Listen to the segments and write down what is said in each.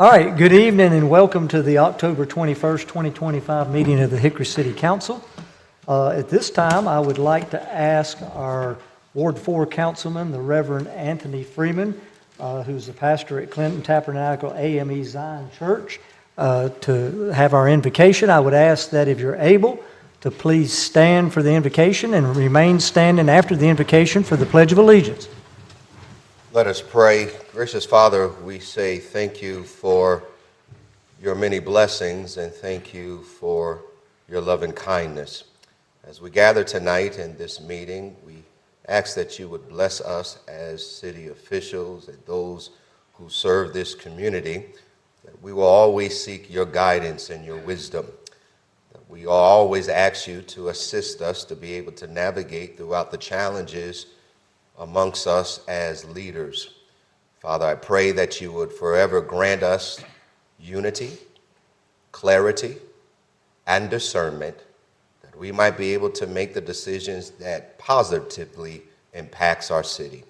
All right, good evening and welcome to the October 21st, 2025 meeting of the Hickory City Council. At this time, I would like to ask our Ward 4 Councilman, the Reverend Anthony Freeman, who's the pastor at Clinton Tabernacle AME Zion Church, to have our invocation. I would ask that if you're able to please stand for the invocation and remain standing after the invocation for the Pledge of Allegiance. Let us pray. Gracious Father, we say thank you for your many blessings and thank you for your love and kindness. As we gather tonight in this meeting, we ask that you would bless us as city officials and those who serve this community, that we will always seek your guidance and your wisdom. That we always ask you to assist us to be able to navigate throughout the challenges amongst us as leaders. Father, I pray that you would forever grant us unity, clarity, and discernment, that we might be able to make the decisions that positively impacts our city.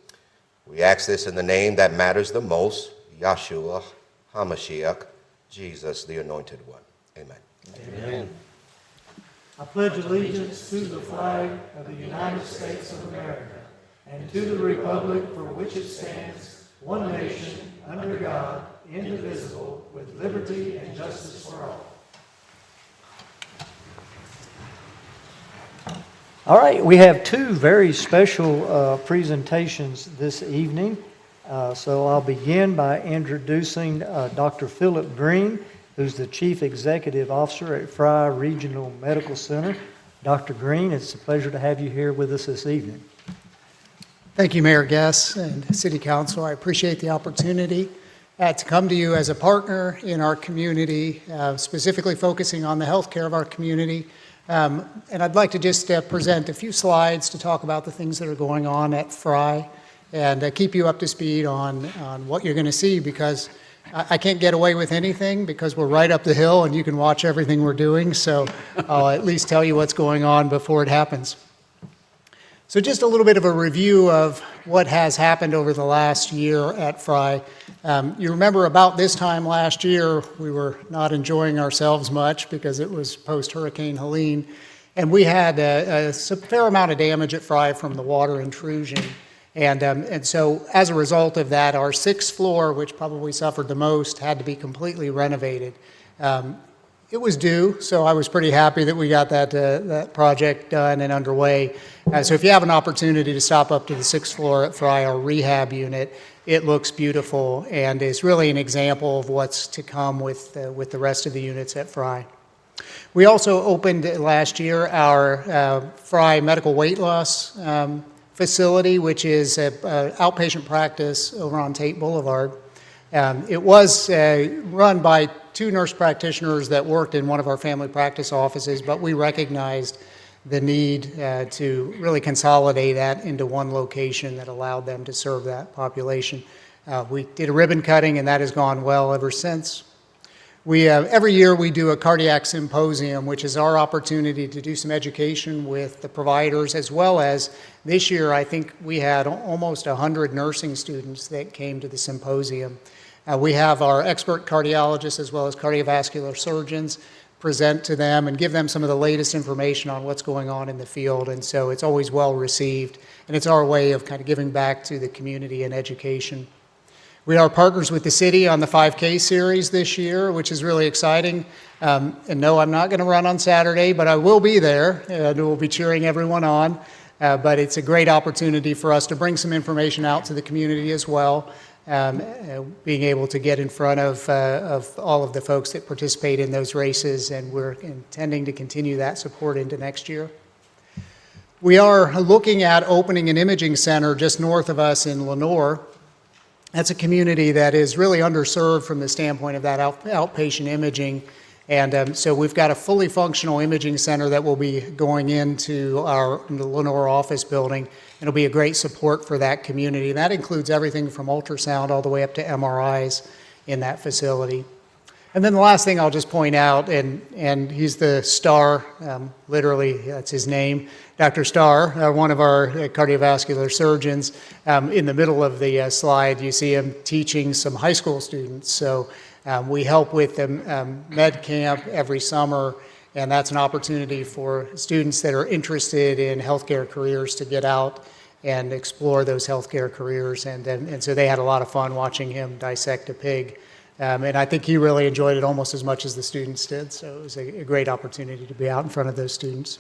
We ask this in the name that matters the most, Yahshua HaMashiach, Jesus, the Anointed One. Amen. Amen. I pledge allegiance to the flag of the United States of America and to the republic for which it stands, one nation, under God, indivisible, with liberty and justice for all. All right, we have two very special presentations this evening. So I'll begin by introducing Dr. Philip Green, who's the Chief Executive Officer at Frye Regional Medical Center. Dr. Green, it's a pleasure to have you here with us this evening. Thank you, Mayor Guess and City Council. I appreciate the opportunity to come to you as a partner in our community, specifically focusing on the healthcare of our community. And I'd like to just present a few slides to talk about the things that are going on at Frye and keep you up to speed on what you're going to see, because I can't get away with anything because we're right up the hill and you can watch everything we're doing. So I'll at least tell you what's going on before it happens. So just a little bit of a review of what has happened over the last year at Frye. You remember about this time last year, we were not enjoying ourselves much because it was post-Hurricane Helene. And we had a fair amount of damage at Frye from the water intrusion. And so as a result of that, our sixth floor, which probably suffered the most, had to be completely renovated. It was due, so I was pretty happy that we got that project done and underway. So if you have an opportunity to stop up to the sixth floor at Frye, our rehab unit, it looks beautiful and is really an example of what's to come with the rest of the units at Frye. We also opened last year our Frye Medical Weight Loss facility, which is an outpatient practice over on Tate Boulevard. It was run by two nurse practitioners that worked in one of our family practice offices, but we recognized the need to really consolidate that into one location that allowed them to serve that population. We did a ribbon cutting, and that has gone well ever since. Every year we do a cardiac symposium, which is our opportunity to do some education with the providers, as well as this year I think we had almost 100 nursing students that came to the symposium. We have our expert cardiologists as well as cardiovascular surgeons present to them and give them some of the latest information on what's going on in the field. And so it's always well received. And it's our way of kind of giving back to the community and education. We are partners with the city on the 5K series this year, which is really exciting. And no, I'm not going to run on Saturday, but I will be there and we'll be cheering everyone on. But it's a great opportunity for us to bring some information out to the community as well. Being able to get in front of all of the folks that participate in those races, and we're intending to continue that support into next year. We are looking at opening an imaging center just north of us in Lenoir. That's a community that is really underserved from the standpoint of that outpatient imaging. And so we've got a fully functional imaging center that will be going into the Lenoir office building. It'll be a great support for that community. And that includes everything from ultrasound all the way up to MRIs in that facility. And then the last thing I'll just point out, and he's the star, literally that's his name, Dr. Starr, one of our cardiovascular surgeons. In the middle of the slide, you see him teaching some high school students. So we help with the med camp every summer, and that's an opportunity for students that are interested in healthcare careers to get out and explore those healthcare careers. And so they had a lot of fun watching him dissect a pig. And I think he really enjoyed it almost as much as the students did. So it was a great opportunity to be out in front of those students.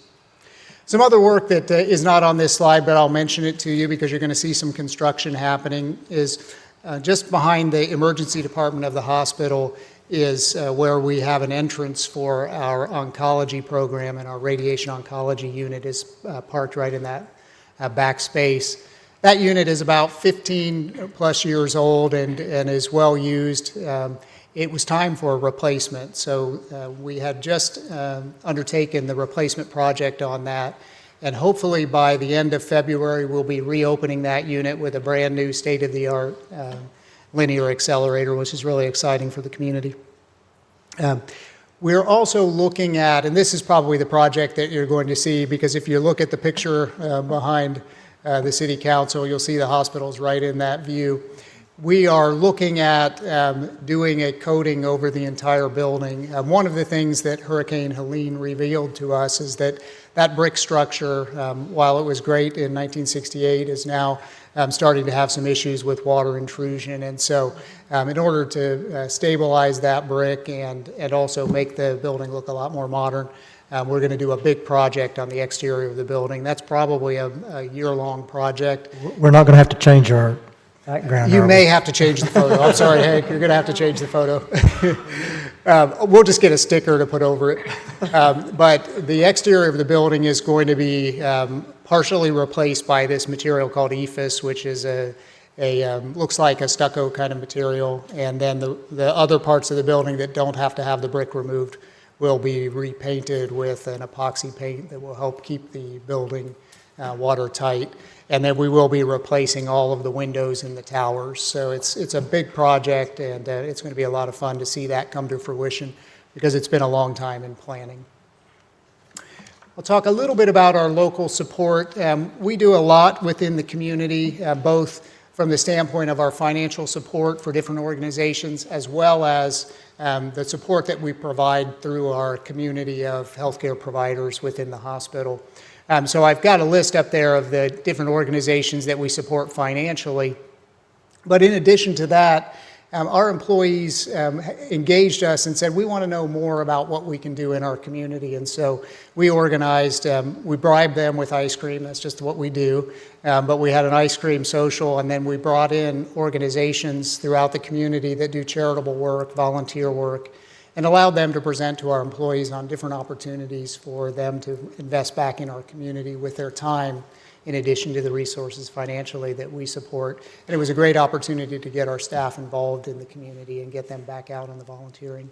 Some other work that is not on this slide, but I'll mention it to you because you're going to see some construction happening, is just behind the emergency department of the hospital is where we have an entrance for our oncology program, and our radiation oncology unit is parked right in that back space. That unit is about 15 plus years old and is well used. It was time for a replacement, so we had just undertaken the replacement project on that, and hopefully by the end of February we'll be reopening that unit with a brand new state-of-the-art linear accelerator, which is really exciting for the community. We're also looking at, and this is probably the project that you're going to see, because if you look at the picture behind the City Council, you'll see the hospitals right in that view. We are looking at doing a coating over the entire building. One of the things that Hurricane Helene revealed to us is that that brick structure, while it was great in 1968, is now starting to have some issues with water intrusion. And so in order to stabilize that brick and also make the building look a lot more modern, we're going to do a big project on the exterior of the building. That's probably a year-long project. We're not going to have to change our background. You may have to change the photo. I'm sorry, Hank, you're going to have to change the photo. We'll just get a sticker to put over it. But the exterior of the building is going to be partially replaced by this material called EFIS, which is looks like a stucco kind of material. And then the other parts of the building that don't have to have the brick removed will be repainted with an epoxy paint that will help keep the building watertight. And then we will be replacing all of the windows in the towers. So it's a big project, and it's going to be a lot of fun to see that come to fruition because it's been a long time in planning. I'll talk a little bit about our local support. We do a lot within the community, both from the standpoint of our financial support for different organizations, as well as the support that we provide through our community of healthcare providers within the hospital. So I've got a list up there of the different organizations that we support financially. But in addition to that, our employees engaged us and said, we want to know more about what we can do in our community. And so we organized, we bribed them with ice cream. That's just what we do. But we had an ice cream social, and then we brought in organizations throughout the community that do charitable work, volunteer work, and allowed them to present to our employees on different opportunities for them to invest back in our community with their time, in addition to the resources financially that we support. And it was a great opportunity to get our staff involved in the community and get them back out on the volunteering.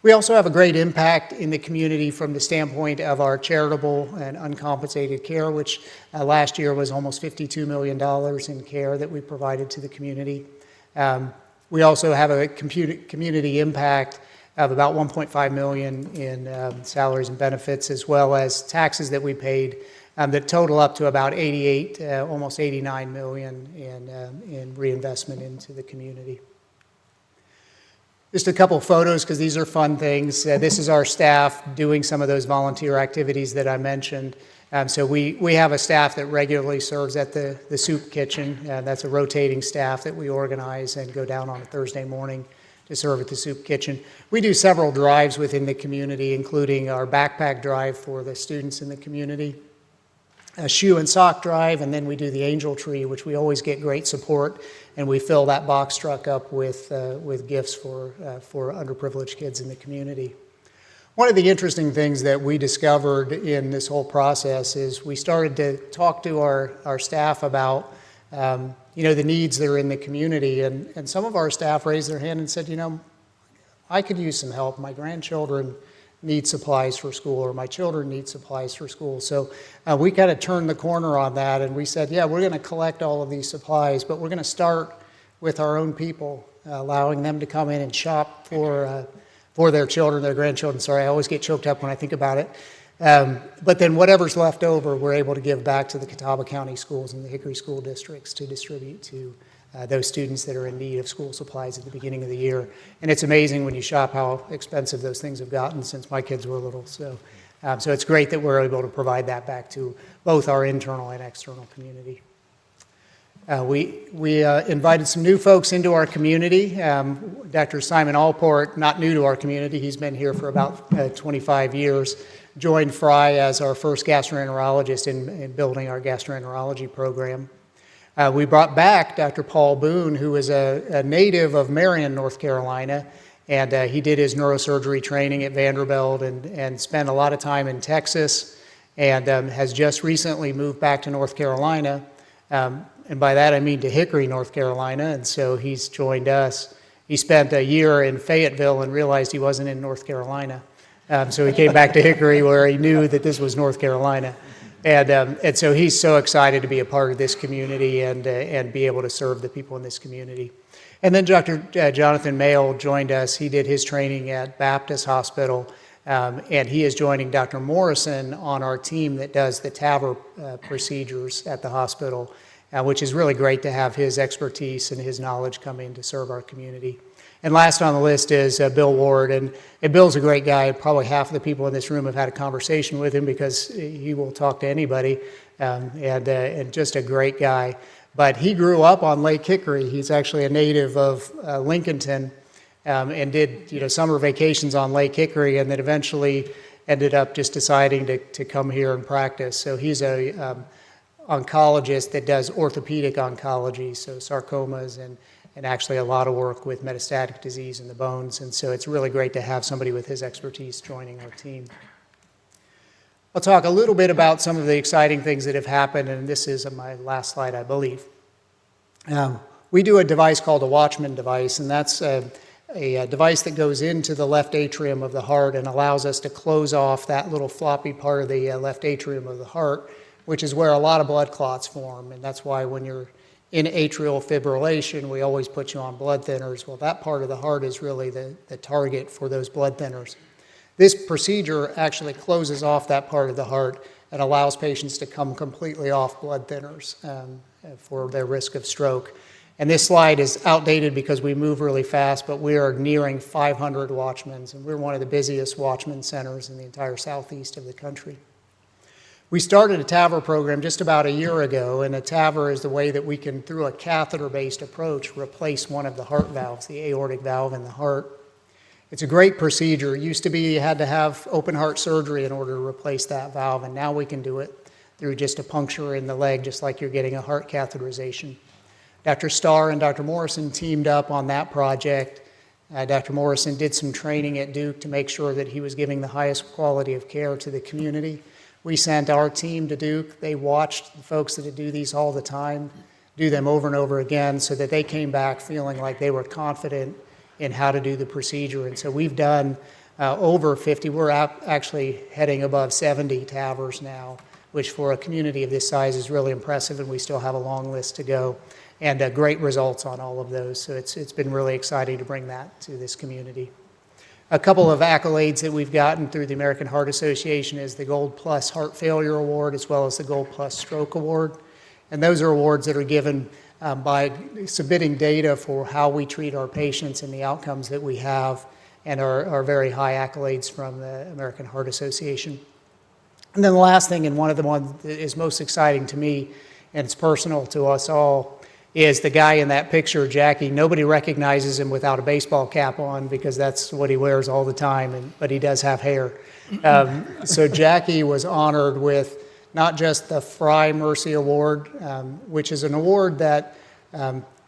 We also have a great impact in the community from the standpoint of our charitable and uncompensated care, which last year was almost $52 million in care that we provided to the community. We also have a community impact of about $1.5 million in salaries and benefits, as well as taxes that we paid that total up to about almost $89 million in reinvestment into the community. Just a couple photos, because these are fun things. This is our staff doing some of those volunteer activities that I mentioned. So we have a staff that regularly serves at the soup kitchen. That's a rotating staff that we organize and go down on a Thursday morning to serve at the soup kitchen. We do several drives within the community, including our backpack drive for the students in the community, a shoe and sock drive, and then we do the angel tree, which we always get great support, and we fill that box truck up with gifts for underprivileged kids in the community. One of the interesting things that we discovered in this whole process is we started to talk to our staff about the needs that are in the community, and some of our staff raised their hand and said, I could use some help. My grandchildren need supplies for school, or my children need supplies for school. So we kind of turned the corner on that, and we said, we're going to collect all of these supplies, but we're going to start with our own people, allowing them to come in and shop for for their children, their grandchildren. Sorry, I always get choked up when I think about it. But then whatever's left over, we're able to give back to the Catawba County schools and the Hickory school districts to distribute to those students that are in need of school supplies at the beginning of the year. And it's amazing when you shop how expensive those things have gotten since my kids were little. So it's great that we're able to provide that back to both our internal and external community. We invited some new folks into our community. Dr. Simon Allport, not new to our community, he's been here for about 25 years, joined Frye as our first gastroenterologist in building our gastroenterology program. We brought back Dr. Paul Boone, who is a native of Marion, North Carolina, and he did his neurosurgery training at Vanderbilt and spent a lot of time in Texas, and has just recently moved back to North Carolina. And by that I mean to Hickory, North Carolina, and so he's joined us. He spent a year in Fayetteville and realized he wasn't in North Carolina. So he came back to Hickory where he knew that this was North Carolina. And so he's so excited to be a part of this community and be able to serve the people in this community. And then Dr. Jonathan Mayle joined us. He did his training at Baptist Hospital, and he is joining Dr. Morrison on our team that does the TAVR procedures at the hospital, which is really great to have his expertise and his knowledge come in to serve our community. And last on the list is Bill Ward, and Bill's a great guy. Probably half of the people in this room have had a conversation with him because he will talk to anybody, and just a great guy. But he grew up on Lake Hickory. He's actually a native of Lincolnton, and did summer vacations on Lake Hickory, and then eventually ended up just deciding to come here and practice. So he's a oncologist that does orthopedic oncology, so sarcomas and actually a lot of work with metastatic disease in the bones. And so it's really great to have somebody with his expertise joining our team. I'll talk a little bit about some of the exciting things that have happened, and this is my last slide, I believe. We do a device called a Watchman device, and that's a device that goes into the left atrium of the heart and allows us to close off that little floppy part of the left atrium of the heart, which is where a lot of blood clots form. And that's why when you're in atrial fibrillation, we always put you on blood thinners. Well, that part of the heart is really the target for those blood thinners. This procedure actually closes off that part of the heart and allows patients to come completely off blood thinners for their risk of stroke. And this slide is outdated because we move really fast, but we are nearing 500 Watchmans, and we're one of the busiest Watchman centers in the entire southeast of the country. We started a TAVR program just about a year ago, and a TAVR is the way that we can, through a catheter-based approach, replace one of the heart valves, the aortic valve in the heart. It's a great procedure. It used to be you had to have open heart surgery in order to replace that valve, and now we can do it through just a puncture in the leg, just like you're getting a heart catheterization. Dr. Starr and Dr. Morrison teamed up on that project. Dr. Morrison did some training at Duke to make sure that he was giving the highest quality of care to the community. We sent our team to Duke. They watched the folks that do these all the time, do them over and over again, so that they came back feeling like they were confident in how to do the procedure. And so we've done over 50. We're actually heading above 70 TAVRs now, which for a community of this size is really impressive, and we still have a long list to go. And great results on all of those. So it's been really exciting to bring that to this community. A couple of accolades that we've gotten through the American Heart Association is the Gold Plus Heart Failure Award, as well as the Gold Plus Stroke Award. And those are awards that are given by submitting data for how we treat our patients and the outcomes that we have, and are very high accolades from the American Heart Association. And then the last thing, and one of the ones that is most exciting to me, and it's personal to us all, is the guy in that picture, Jackie. Nobody recognizes him without a baseball cap on because that's what he wears all the time, but he does have hair. So Jackie was honored with not just the Frye Mercy Award, which is an award that,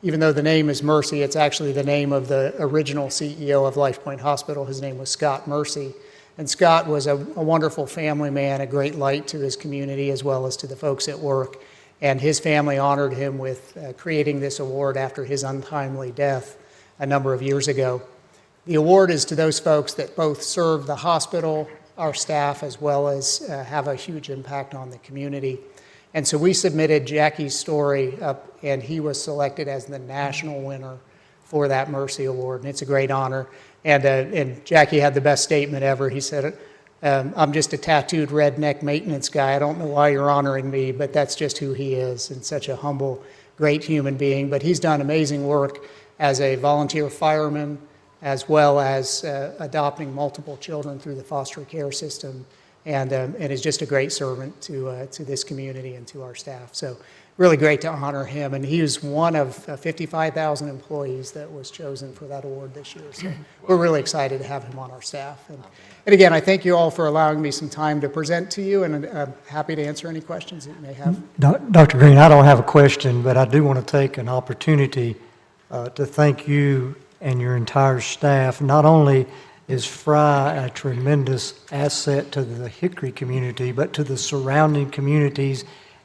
even though the name is Mercy, it's actually the name of the original CEO of LifePoint Hospital. His name was Scott Mercy. And Scott was a wonderful family man, a great light to his community as well as to the folks at work. And his family honored him with creating this award after his untimely death a number of years ago. The award is to those folks that both serve the hospital, our staff, as well as have a huge impact on the community. And so we submitted Jackie's story up, and he was selected as the national winner for that Mercy Award, and it's a great honor. And Jackie had the best statement ever. He said, I'm just a tattooed redneck maintenance guy. I don't know why you're honoring me, but that's just who he is, and such a humble, great human being. But he's done amazing work as a volunteer fireman, as well as adopting multiple children through the foster care system, and is just a great servant to this community and to our staff. So really great to honor him. And he was one of 55,000 employees that was chosen for that award this year. So we're really excited to have him on our staff. And again, I thank you all for allowing me some time to present to you, and I'm happy to answer any questions that you may have. Dr. Green, I don't have a question, but I do want to take an opportunity to thank you and your entire staff. Not only is Frye a tremendous asset to the Hickory community, but to the surrounding communities,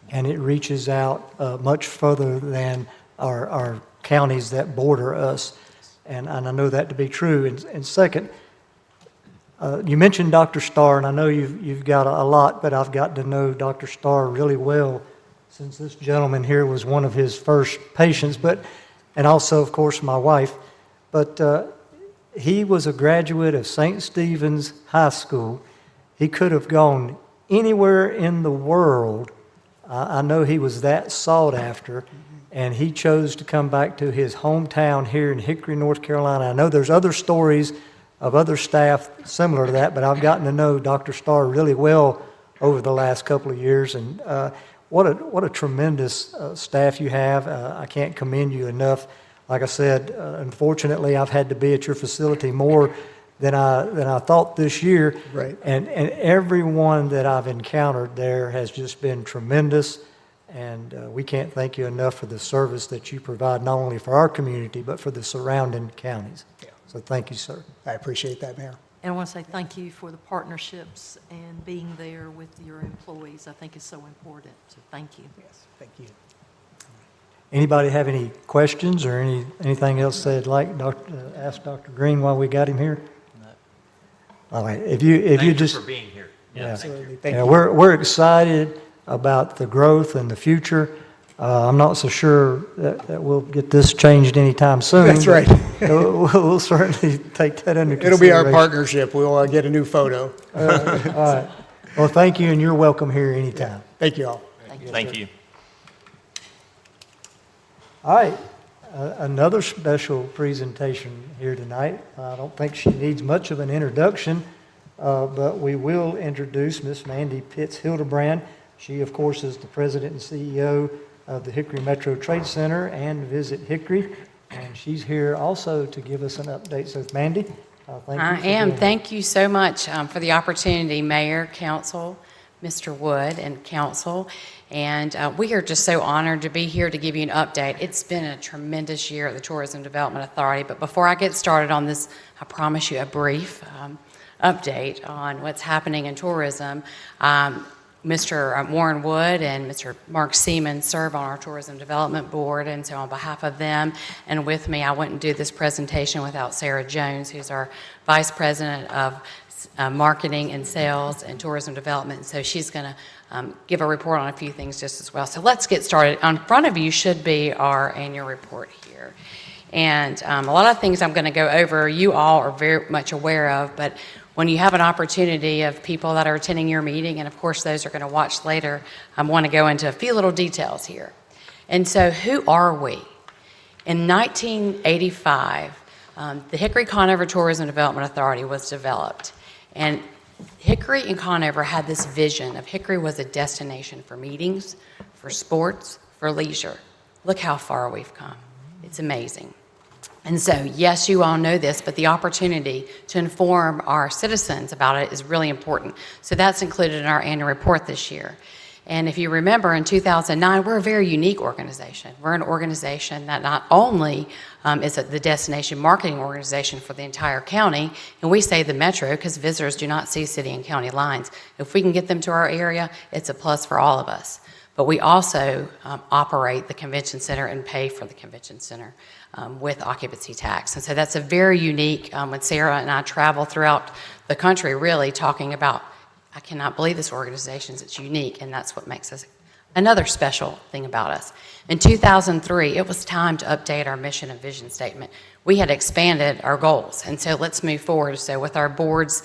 and it reaches out much further than our counties that border us. And I know that to be true. And second, you mentioned Dr. Starr, and I know you've got a lot, but I've got to know Dr. Starr really well, since this gentleman here was one of his first patients, and also, of course, my wife. But he was a graduate of St. Stephen's High School. He could have gone anywhere in the world. I know he was that sought after, and he chose to come back to his hometown here in Hickory, North Carolina. I know there's other stories of other staff similar to that, but I've gotten to know Dr. Starr really well over the last couple of years, and what a tremendous staff you have. I can't commend you enough. Like I said, unfortunately, I've had to be at your facility more than I thought this year. Right. And everyone that I've encountered there has just been tremendous, and we can't thank you enough for the service that you provide, not only for our community, but for the surrounding counties. Yeah. So thank you, sir. I appreciate that, Mayor. And I want to say thank you for the partnerships and being there with your employees. I think is so important, so thank you. Yes, thank you. Anybody have any questions or anything else they'd like ask Dr. Green while we got him here? No. All right. If you Thank you just for being here. Yeah. Absolutely. Thank Yeah, you. we're excited about the growth and the future. I'm not so sure that we'll get this changed anytime soon. That's right. but we'll certainly take that into consideration. It'll be our partnership. We'll get a new photo. All right. Well, thank you, and you're welcome here anytime. Thank you all. Thank you. All right. Another special presentation here tonight. I don't think she needs much of an introduction, but we will introduce Miss Mandy Pitts Hildebrand. She, of course, is the president and CEO of the Hickory Metro Trade Center and Visit Hickory, and she's here also to give us an update. So, Mandy, thank you. I am. Thank you so much for the opportunity, Mayor, Council, Mr. Wood, and Council. And we are just so honored to be here to give you an update. It's been a tremendous year at the Tourism Development Authority. But before I get started on this, I promise you a brief update on what's happening in tourism. Mr. Warren Wood and Mr. Mark Seaman serve on our Tourism Development Board, and so on behalf of them and with me, I wouldn't do this presentation without Sarah Jones, who's our Vice President of Marketing and Sales and Tourism Development. So she's going to give a report on a few things just as well. So let's get started. In front of you should be our annual report here. And a lot of things I'm going to go over you all are very much aware of, but when you have an opportunity of people that are attending your meeting, and of course those are going to watch later, I want to go into a few little details here. And so who are we? In 1985, the Hickory-Conover Tourism Development Authority was developed. And Hickory and Conover had this vision of Hickory was a destination for meetings, for sports, for leisure. Look how far we've come. It's amazing. And so, yes, you all know this, but the opportunity to inform our citizens about it is really important. So that's included in our annual report this year. And if you remember, in 2009, we're a very unique organization. We're an organization that not only is the destination marketing organization for the entire county, and we say the metro because visitors do not see city and county lines. If we can get them to our area, it's a plus for all of us. But we also operate the convention center and pay for the convention center with occupancy tax. And so that's a very unique, when Sarah and I travel throughout the country really talking about, I cannot believe this organization, it's unique, and that's what makes us another special thing about us. In 2003, it was time to update our mission and vision statement. we had expanded our goals. And so let's move forward. So with our board's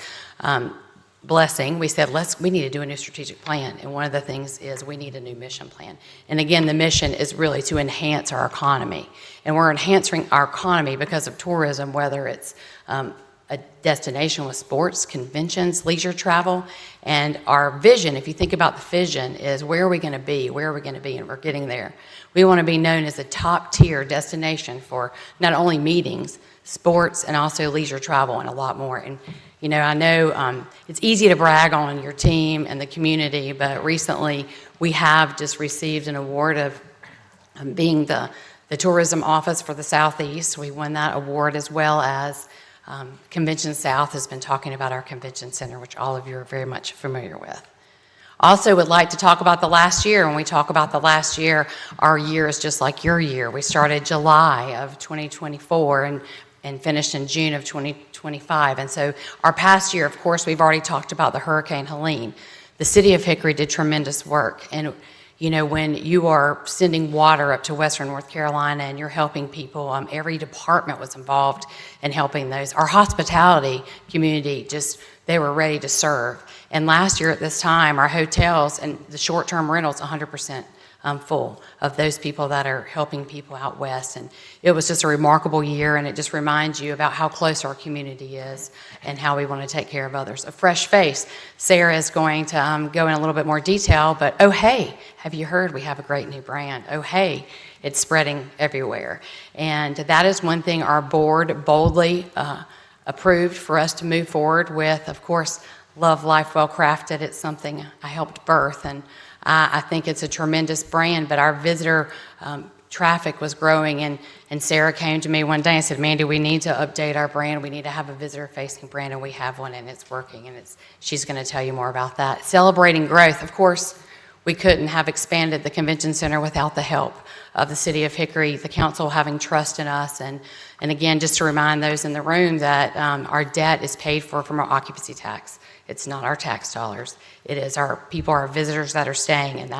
blessing, we said, we need to do a new strategic plan. And one of the things is we need a new mission plan. And again, the mission is really to enhance our economy. And we're enhancing our economy because of tourism, whether it's a destination with sports, conventions, leisure travel. And our vision, if you think about the vision, is where are we going to be? Where are we going to be? And we're getting there. We want to be known as a top-tier destination for not only meetings, sports, and also leisure travel and a lot more. And you know, I know it's easy to brag on your team and the community, but recently we have just received an award of being the tourism office for the Southeast. We won that award, as well as Convention South has been talking about our convention center, which all of you are very much familiar with. Also would like to talk about the last year. When we talk about the last year, our year is just like your year. We started July of 2024 and finished in June of 2025. And so our past year, of course, we've already talked about the Hurricane Helene. The city of Hickory did tremendous work. And you know, when you are sending water up to Western North Carolina and you're helping people, every department was involved in helping those. Our hospitality community, they were ready to serve. And last year at this time, our hotels and the short-term rentals, 100% full of those people that are helping people out west. And it was just a remarkable year, and it just reminds you about how close our community is and how we want to take care of others. A fresh face. Sarah is going to go in a little bit more detail, but oh hey, have you heard we have a great new brand? Oh hey, it's spreading everywhere. And that is one thing our board boldly approved for us to move forward with. Of course, Love Life Well Crafted, it's something I helped birth, and I think it's a tremendous brand, but our visitor traffic was growing, and Sarah came to me one day and said, Mandy, we need to update our brand. We need to have a visitor-facing brand, and we have one, and it's working, and she's going to tell you more about that. Celebrating growth. Of course, we couldn't have expanded the convention center without the help of the city of Hickory, the council having trust in us, and again, just to remind those in the room that our debt is paid for from our occupancy tax. It's not our tax dollars. It is our people, our visitors that are staying, and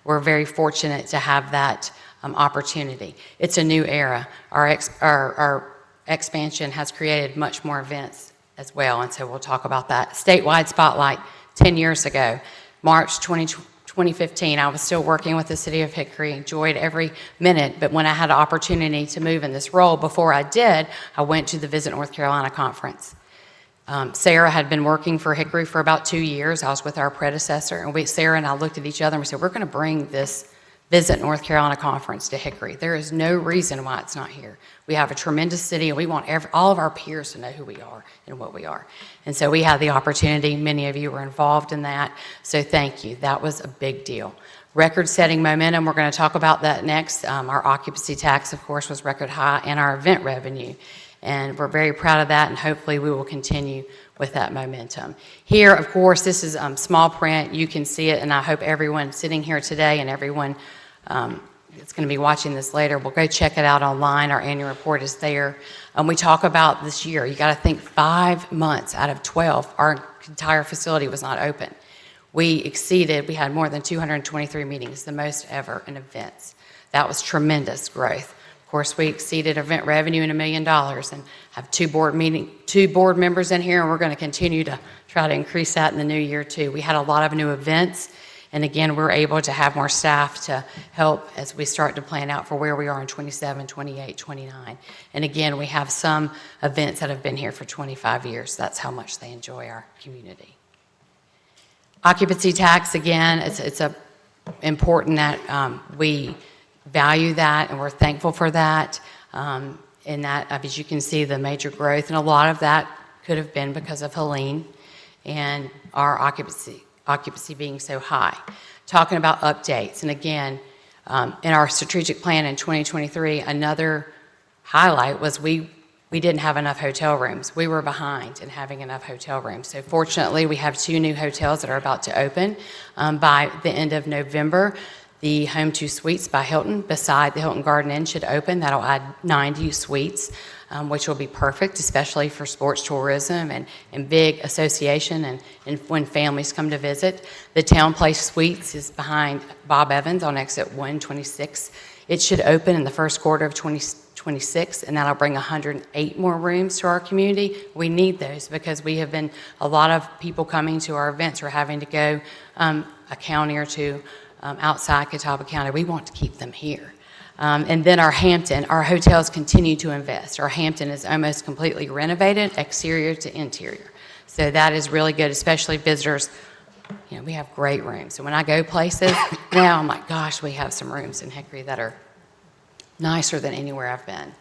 we're very fortunate to have that opportunity. It's a new era. Our expansion has created much more events as well, and so we'll talk about that. Statewide Spotlight, 10 years ago, March 2015, I was still working with the city of Hickory, enjoyed every minute, but when I had an opportunity to move in this role, before I did, I went to the Visit North Carolina conference. Sarah had been working for Hickory for about 2 years. I was with our predecessor, and Sarah and I looked at each other and we said, we're going to bring this Visit North Carolina conference to Hickory. There is no reason why it's not here. We have a tremendous city, and we want all of our peers to know who we are and what we are. And so we had the opportunity. Many of you were involved in that, so thank you. That was a big deal. Record-setting momentum, we're going to talk about that next. Our occupancy tax, of course, was record high, and our event revenue. And we're very proud of that, and hopefully we will continue with that momentum. Here, of course, this is small print. You can see it, and I hope everyone sitting here today and everyone that's going to be watching this later will go check it out online. Our annual report is there. We talk about this year. You got to think 5 months out of 12, our entire facility was not open. We had more than 223 meetings, the most ever in events. That was tremendous growth. Of course, we exceeded event revenue in $1 million and have two board members in here, and we're going to continue to try to increase that in the new year too. We had a lot of new events, and again, we're able to have more staff to help as we start to plan out for where we are in 27, 28, 29. And again, we have some events that have been here for 25 years. That's how much they enjoy our community. Occupancy tax, again, it's important that we value that, and we're thankful for that. And that, as you can see, the major growth, and a lot of that could have been because of Helene and our occupancy being so high. Talking about updates, and again, in our strategic plan in 2023, another highlight was we didn't have enough hotel rooms. We were behind in having enough hotel rooms. So fortunately, we have 2 new hotels that are about to open by the end of November. The Home 2 Suites by Hilton beside the Hilton Garden Inn should open. That'll add 90 suites, which will be perfect, especially for sports tourism and big association and when families come to visit. The Town Place Suites is behind Bob Evans on exit 126. It should open in the first quarter of 2026. 26, and that'll bring 108 more rooms to our community. We need those because we have been, a lot of people coming to our events are having to go a county or two outside Catawba County. We want to keep them here. And then our Hampton, our hotels continue to invest. Our Hampton is almost completely renovated, exterior to interior. So that is really good, especially visitors. You know, we have great rooms. And when I go places, now I'm like, gosh, we have some rooms in Hickory that are nicer than anywhere I've been.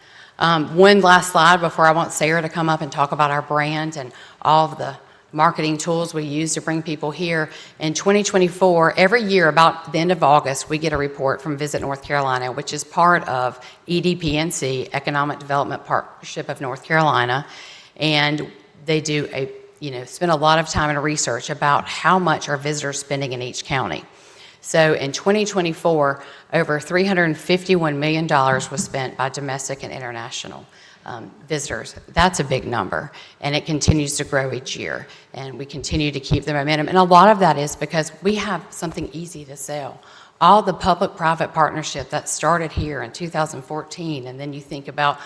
One last slide before I want Sarah to come up and talk about our brand and all of the marketing tools we use to bring people here. In 2024, every year about the end of August, we get a report from Visit North Carolina, which is part of EDPNC, Economic Development Partnership of North Carolina. And they do spend a lot of time and research about how much are visitors spending in each county. So in 2024, over $351 million was spent by domestic and international visitors. That's a big number, and it continues to grow each year, and we continue to keep the momentum. And a lot of that is because we have something easy to sell. All the public-private partnership that started here in 2014, and then you think about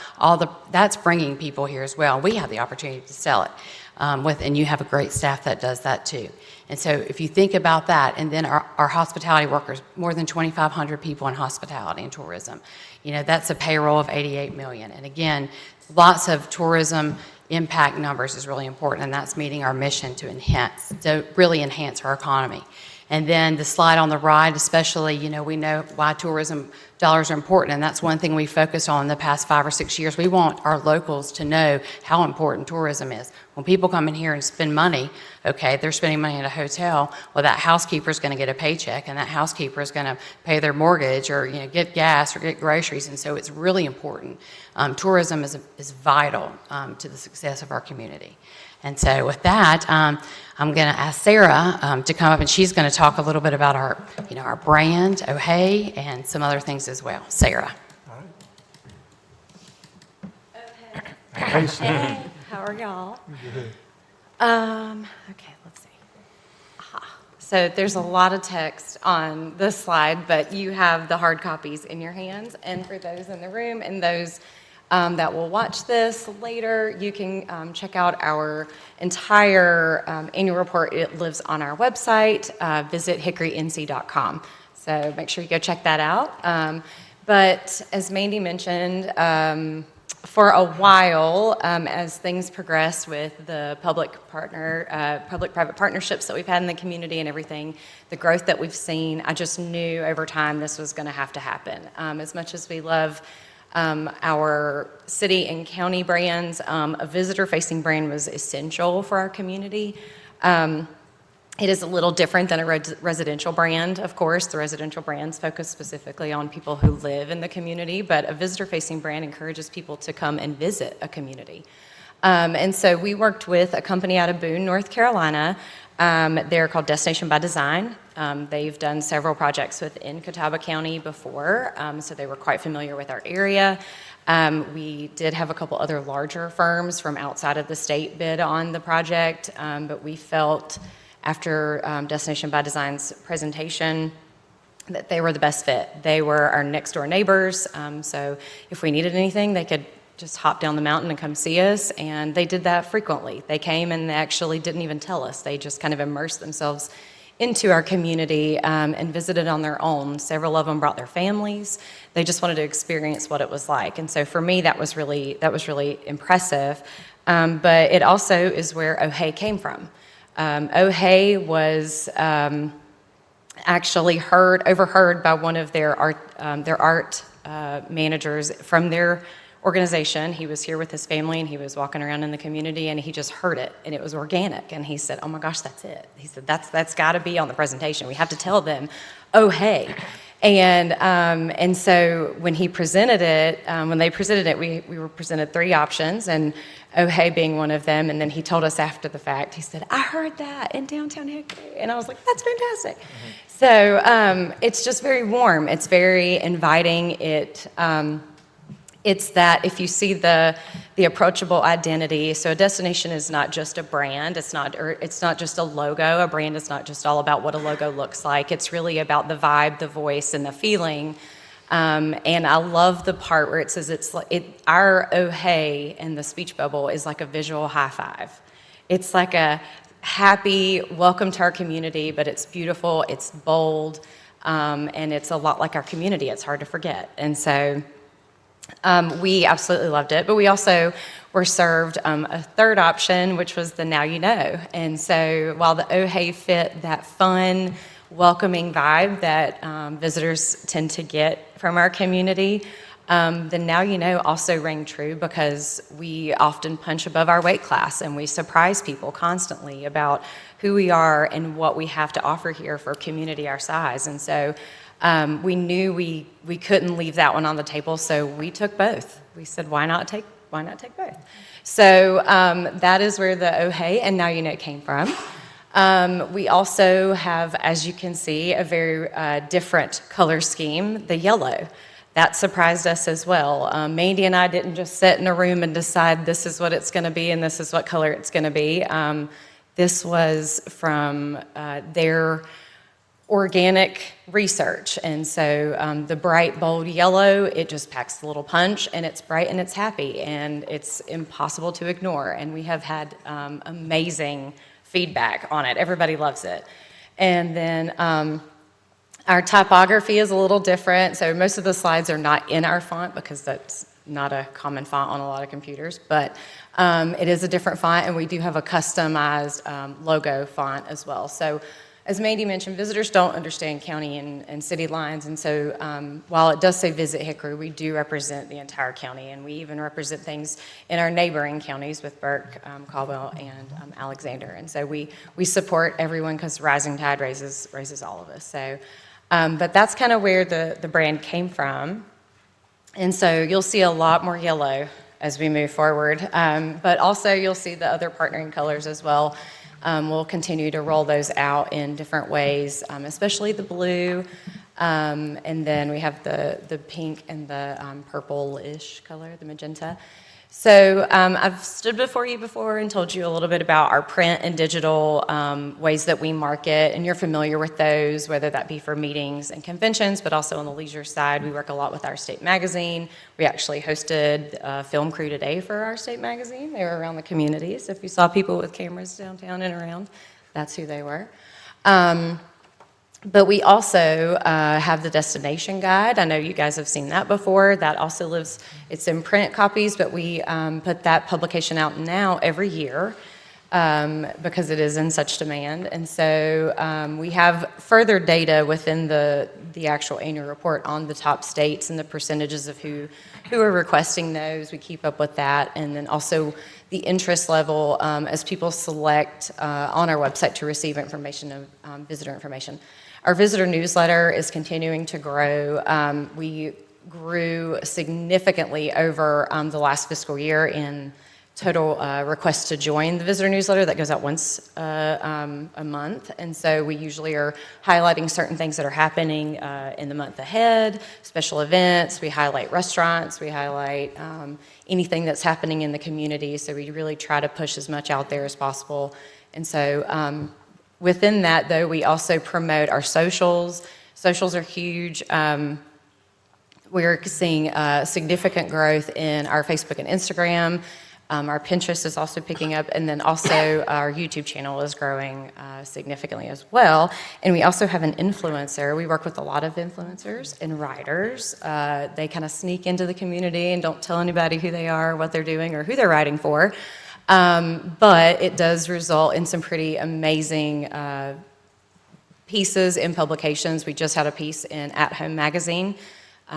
that's bringing people here as well. We have the opportunity to sell it. And you have a great staff that does that too. And so if you think about that, and then our hospitality workers, more than 2,500 people in hospitality and tourism, that's a payroll of $88 million. And again, lots of tourism impact numbers is really important, and that's meeting our mission to really enhance our economy. And then the slide on the right, especially, we know why tourism dollars are important, and that's one thing we focused on in the past 5 or 6 years. We want our locals to know how important tourism is. When people come in here and spend money, okay, they're spending money at a hotel, well, that housekeeper is going to get a paycheck, and that housekeeper is going to pay their mortgage or get gas or get groceries, and so it's really important. Tourism is vital to the success of our community. And so with that, I'm going to ask Sarah to come up, and she's going to talk a little bit about our brand, O'Hay, and some other things as well. Sarah. Hey, how are y'all? Okay, let's see. So there's a lot of text on this slide, but you have the hard copies in your hands. And for those in the room and those that will watch this later, you can check out our entire annual report. It lives on our website. Visit hickorync.com. So make sure you go check that out. But as Mandy mentioned, for a while, as things progressed with the public-private partnerships that we've had in the community and everything, the growth that we've seen, I just knew over time this was going to have to happen. As much as we love our city and county brands, a visitor-facing brand was essential for our community. It is a little different than a residential brand, of course. The residential brands focus specifically on people who live in the community, but a visitor-facing brand encourages people to come and visit a community. And so we worked with a company out of Boone, North Carolina. They're called Destination by Design. They've done several projects within Catawba County before, so they were quite familiar with our area. We did have a couple other larger firms from outside of the state bid on the project, but we felt after Destination by Design's presentation that they were the best fit. They were our next door neighbors, so if we needed anything, they could just hop down the mountain and come see us, and they did that frequently. They came and they actually didn't even tell us. They just kind of immersed themselves into our community and visited on their own. Several of them brought their families. They just wanted to experience what it was like, and so for me, that was really impressive. But it also is where O'Hay came from. O'Hay was actually overheard by one of their art managers from their organization. He was here with his family, and he was walking around in the community, and he just heard it, and it was organic, and he said, "Oh my gosh, that's it." He said, "That's got to be on the presentation. We have to tell them, O'Hay." And so when he presented it, when they presented it, we were presented 3 options, and O'Hay being one of them. And then he told us after the fact, he said, "I heard that in downtown Hickory," and I was like, "That's fantastic." Mm-hmm. So it's just very warm. It's very inviting. It's that if you see the approachable identity, so a destination is not just a brand, it's not just a logo. A brand is not just all about what a logo looks like. It's really about the vibe, the voice, and the feeling And I love the part where it says our oh hey in the speech bubble is like a visual high five. It's like a happy welcome to our community, but it's beautiful, it's bold, and it's a lot like our community. It's hard to forget. And so we absolutely loved it, but we also were served a third option, which was the Now You Know. And so while the oh hey fit that fun, welcoming vibe that visitors tend to get from our community, the Now You Know also rang true because we often punch above our weight class and we surprise people constantly about who we are and what we have to offer here for a community our size. And so we knew we couldn't leave that one on the table, so we took both. We said, why not take both? So that is where the oh hey and Now You Know came from. We also have, as you can see, a very different color scheme, the yellow. That surprised us as well. Mandy and I didn't just sit in a room and decide this is what it's going to be and this is what color it's going to be. This was from their organic research. And so the bright, bold yellow, it just packs a little punch, and it's bright and it's happy, and it's impossible to ignore. And we have had amazing feedback on it. Everybody loves it. And then our typography is a little different. So most of the slides are not in our font because that's not a common font on a lot of computers, but it is a different font, and we do have a customized logo font as well. So as Mandy mentioned, visitors don't understand county and city lines, and so while it does say Visit Hickory, we do represent the entire county, and we even represent things in our neighboring counties with Burke, Caldwell, and Alexander. And so we support everyone because rising tide raises all of us. So, but that's kind of where the brand came from. And so you'll see a lot more yellow as we move forward, but also you'll see the other partnering colors as well. We'll continue to roll those out in different ways, especially the blue, and then we have the pink and the purple-ish color, the magenta. So I've stood before you before and told you a little bit about our print and digital ways that we market, and you're familiar with those, whether that be for meetings and conventions, but also on the leisure side. We work a lot with our state magazine. We actually hosted a film crew today for our state magazine. They were around the community, so if you saw people with cameras downtown and around, that's who they were. But we also have the destination guide. I know you guys have seen that before. That also lives, it's in print copies, but we put that publication out now every year because it is in such demand. And so we have further data within the actual annual report on the top states and the percentages of who are requesting those. We keep up with that. And then also the interest level as people select on our website to receive information, visitor information. Our visitor newsletter is continuing to grow. We grew significantly over the last fiscal year in total requests to join the visitor newsletter that goes out once a month. And so we usually are highlighting certain things that are happening in the month ahead, special events. We highlight restaurants. We highlight anything that's happening in the community. So we really try to push as much out there as possible. And so within that, though, we also promote our socials. Socials are huge. We're seeing significant growth in our Facebook and Instagram. Our Pinterest is also picking up, and then also our YouTube channel is growing significantly as well. And we also have an influencer. We work with a lot of influencers and writers. They kind of sneak into the community and don't tell anybody who they are, what they're doing, or who they're writing for. But it does result in some pretty amazing pieces in publications. We just had a piece in At Home magazine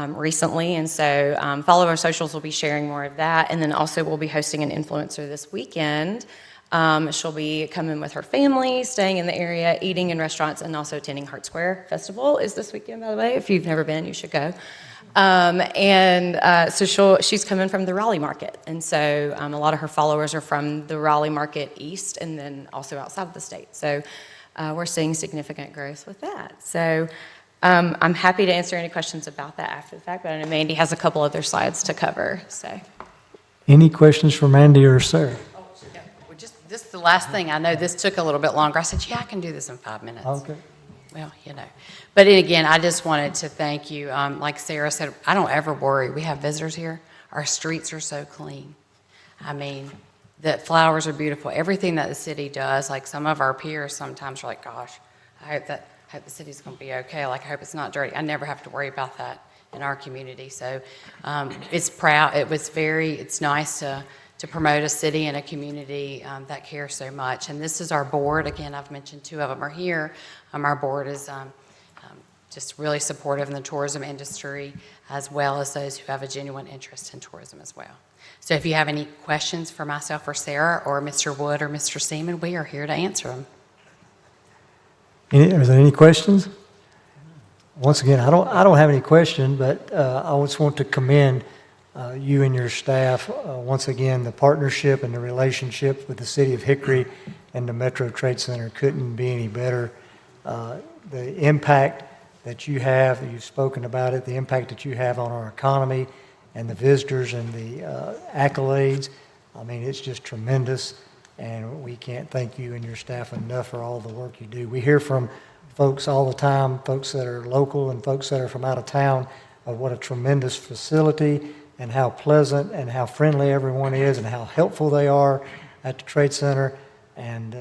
recently, and so follow our socials. We'll be sharing more of that, and then also we'll be hosting an influencer this weekend. She'll be coming with her family, staying in the area, eating in restaurants, and also attending Heart Square Festival is this weekend, by the way. If you've never been, you should go. So she's coming from the Raleigh market, and so a lot of her followers are from the Raleigh market east and then also outside of the state. So we're seeing significant growth with that. So I'm happy to answer any questions about that after the fact, but I know Mandy has a couple other slides to cover. So, Any questions for Mandy or Sarah? Oh, yeah. Well, just the last thing. I know this took a little bit longer. I said, yeah, I can do this in 5 minutes. Okay. well, you know. But again, I just wanted to thank you. Like Sarah said, I don't ever worry. We have visitors here. Our streets are so clean. I mean, the flowers are beautiful. Everything that the city does, like some of our peers sometimes are like, gosh, I hope the city's going to be okay. Like, I hope it's not dirty. I never have to worry about that in our community. So it's nice to promote a city and a community that cares so much. And this is our board. Again, I've mentioned two of them are here. Our board is just really supportive in the tourism industry, as well as those who have a genuine interest in tourism as well. So if you have any questions for myself or Sarah or Mr. Wood or Mr. Seaman, we are here to answer them. Are there any questions? Once again, I don't have any question, but I just want to commend you and your staff. Once again, the partnership and the relationship with the City of Hickory and the Metro Trade Center couldn't be any better. The impact that you have, you've spoken about it, the impact that you have on our economy and the visitors and the accolades, I mean, it's just tremendous, and we can't thank you and your staff enough for all the work you do. We hear from folks all the time, folks that are local and folks that are from out of town, of what a tremendous facility and how pleasant and how friendly everyone is and how helpful they are at the Trade Center. And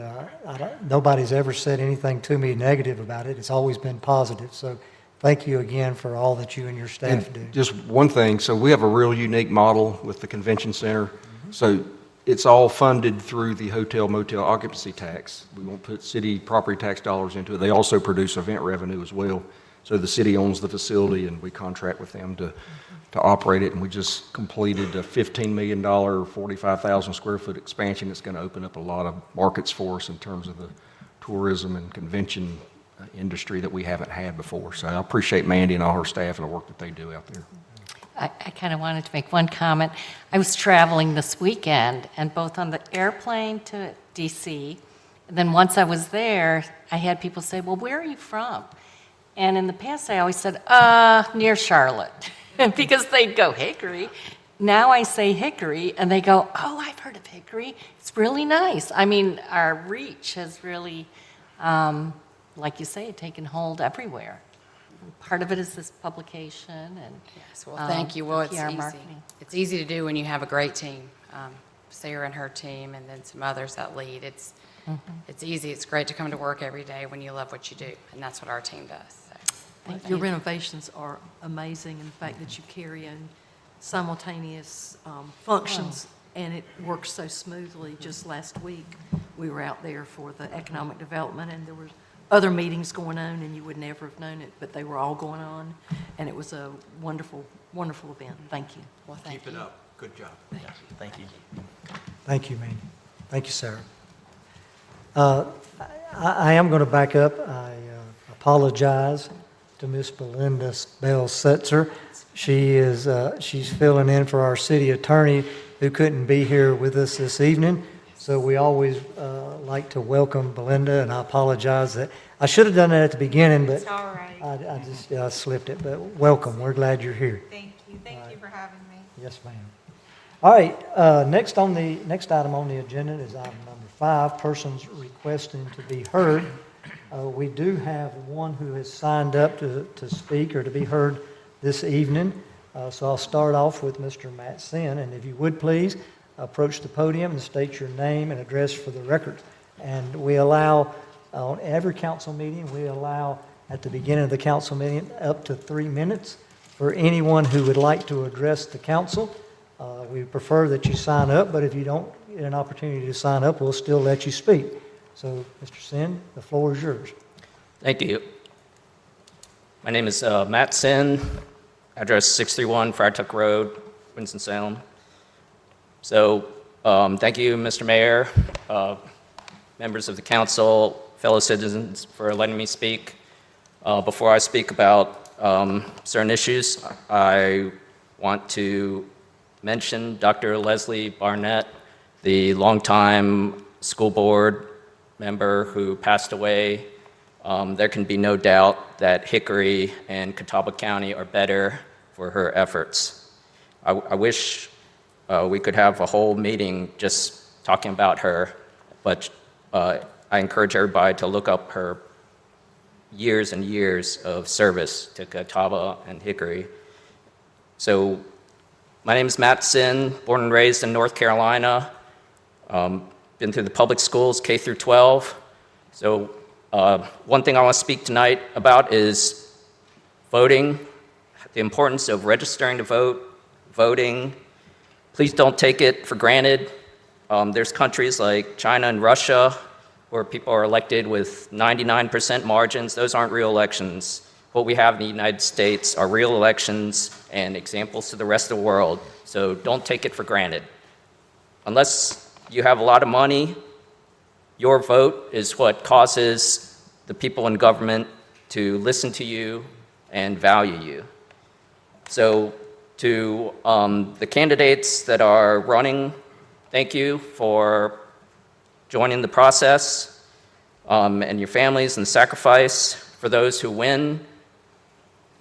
nobody's ever said anything to me negative about it. It's always been positive. So thank you again for all that you and your staff do. Just one thing, so we have a real unique model with the convention center. So it's all funded through the hotel motel occupancy tax. We won't put city property tax dollars into it. They also produce event revenue as well. So the city owns the facility and we contract with them to operate it. And we just completed a $15 million, 45,000 square foot expansion. It's going to open up a lot of markets for us in terms of the tourism and convention industry that we haven't had before. So I appreciate Mandy and all her staff and the work that they do out there. I kind of wanted to make one comment. I was traveling this weekend, and both on the airplane to D.C., and then once I was there, I had people say, well, where are you from? And in the past, I always said, near Charlotte, because they'd go, Hickory. Now I say Hickory, and they go, oh, I've heard of Hickory. It's really nice. I mean, our reach has really, like you say, taken hold everywhere. Part of it is this publication and Yes, well, thank you. Well, it's PR easy. marketing. It's easy to do when you have a great team. Sarah and her team, and then some others that lead. It's easy. It's great to come to work every day when you love what you do, and that's what our team does. So. Your renovations are amazing in the fact that you carry in simultaneous functions, and it works so smoothly. Just last week, we were out there for the economic development, and there were other meetings going on, and you would never have known it, but they were all going on, and it was a wonderful, wonderful event. Thank you. Well, thank you. Keep it up. Good job. Thank you. Thank you, Mandy. Thank you, Sarah. I am going to back up. I apologize to Miss Belinda Bell-Setzer. She's filling in for our city attorney who couldn't be here with us this evening. So we always like to welcome Belinda, and I apologize that I should have done that at the beginning, but It's all right. I just slipped it. But welcome. We're glad you're here. Thank you. Thank you for having me. Yes, ma'am. All right, next item on the agenda is item number 5, persons requesting to be heard. We do have one who has signed up to speak or to be heard this evening. So I'll start off with Mr. Matt Sin, and if you would please approach the podium and state your name and address for the record. And we allow, on every council meeting, we allow at the beginning of the council meeting up to 3 minutes for anyone who would like to address the council. We prefer that you sign up, but if you don't get an opportunity to sign up, we'll still let you speak. So, Mr. Sin, the floor is yours. Thank you. My name is Matt Sin, address 631 Frye Road, Winston-Salem. So, thank you, Mr. Mayor, members of the council, fellow citizens, for letting me speak. Before I speak about certain issues, I want to mention Dr. Leslie Barnett, the longtime school board member who passed away. There can be no doubt that Hickory and Catawba County are better for her efforts. I wish we could have a whole meeting just talking about her, but I encourage everybody to look up her years and years of service to Catawba and Hickory. So my name is Matt Sin, born and raised in North Carolina. Been through the public schools, K through 12. So one thing I want to speak tonight about is voting, the importance of registering to vote, voting. Please don't take it for granted. There's countries like China and Russia where people are elected with 99% margins. Those aren't real elections. What we have in the United States are real elections and examples to the rest of the world. So don't take it for granted. Unless you have a lot of money, your vote is what causes the people in government to listen to you and value you. So to the candidates that are running, thank you for joining the process, and your families and the sacrifice. For those who win,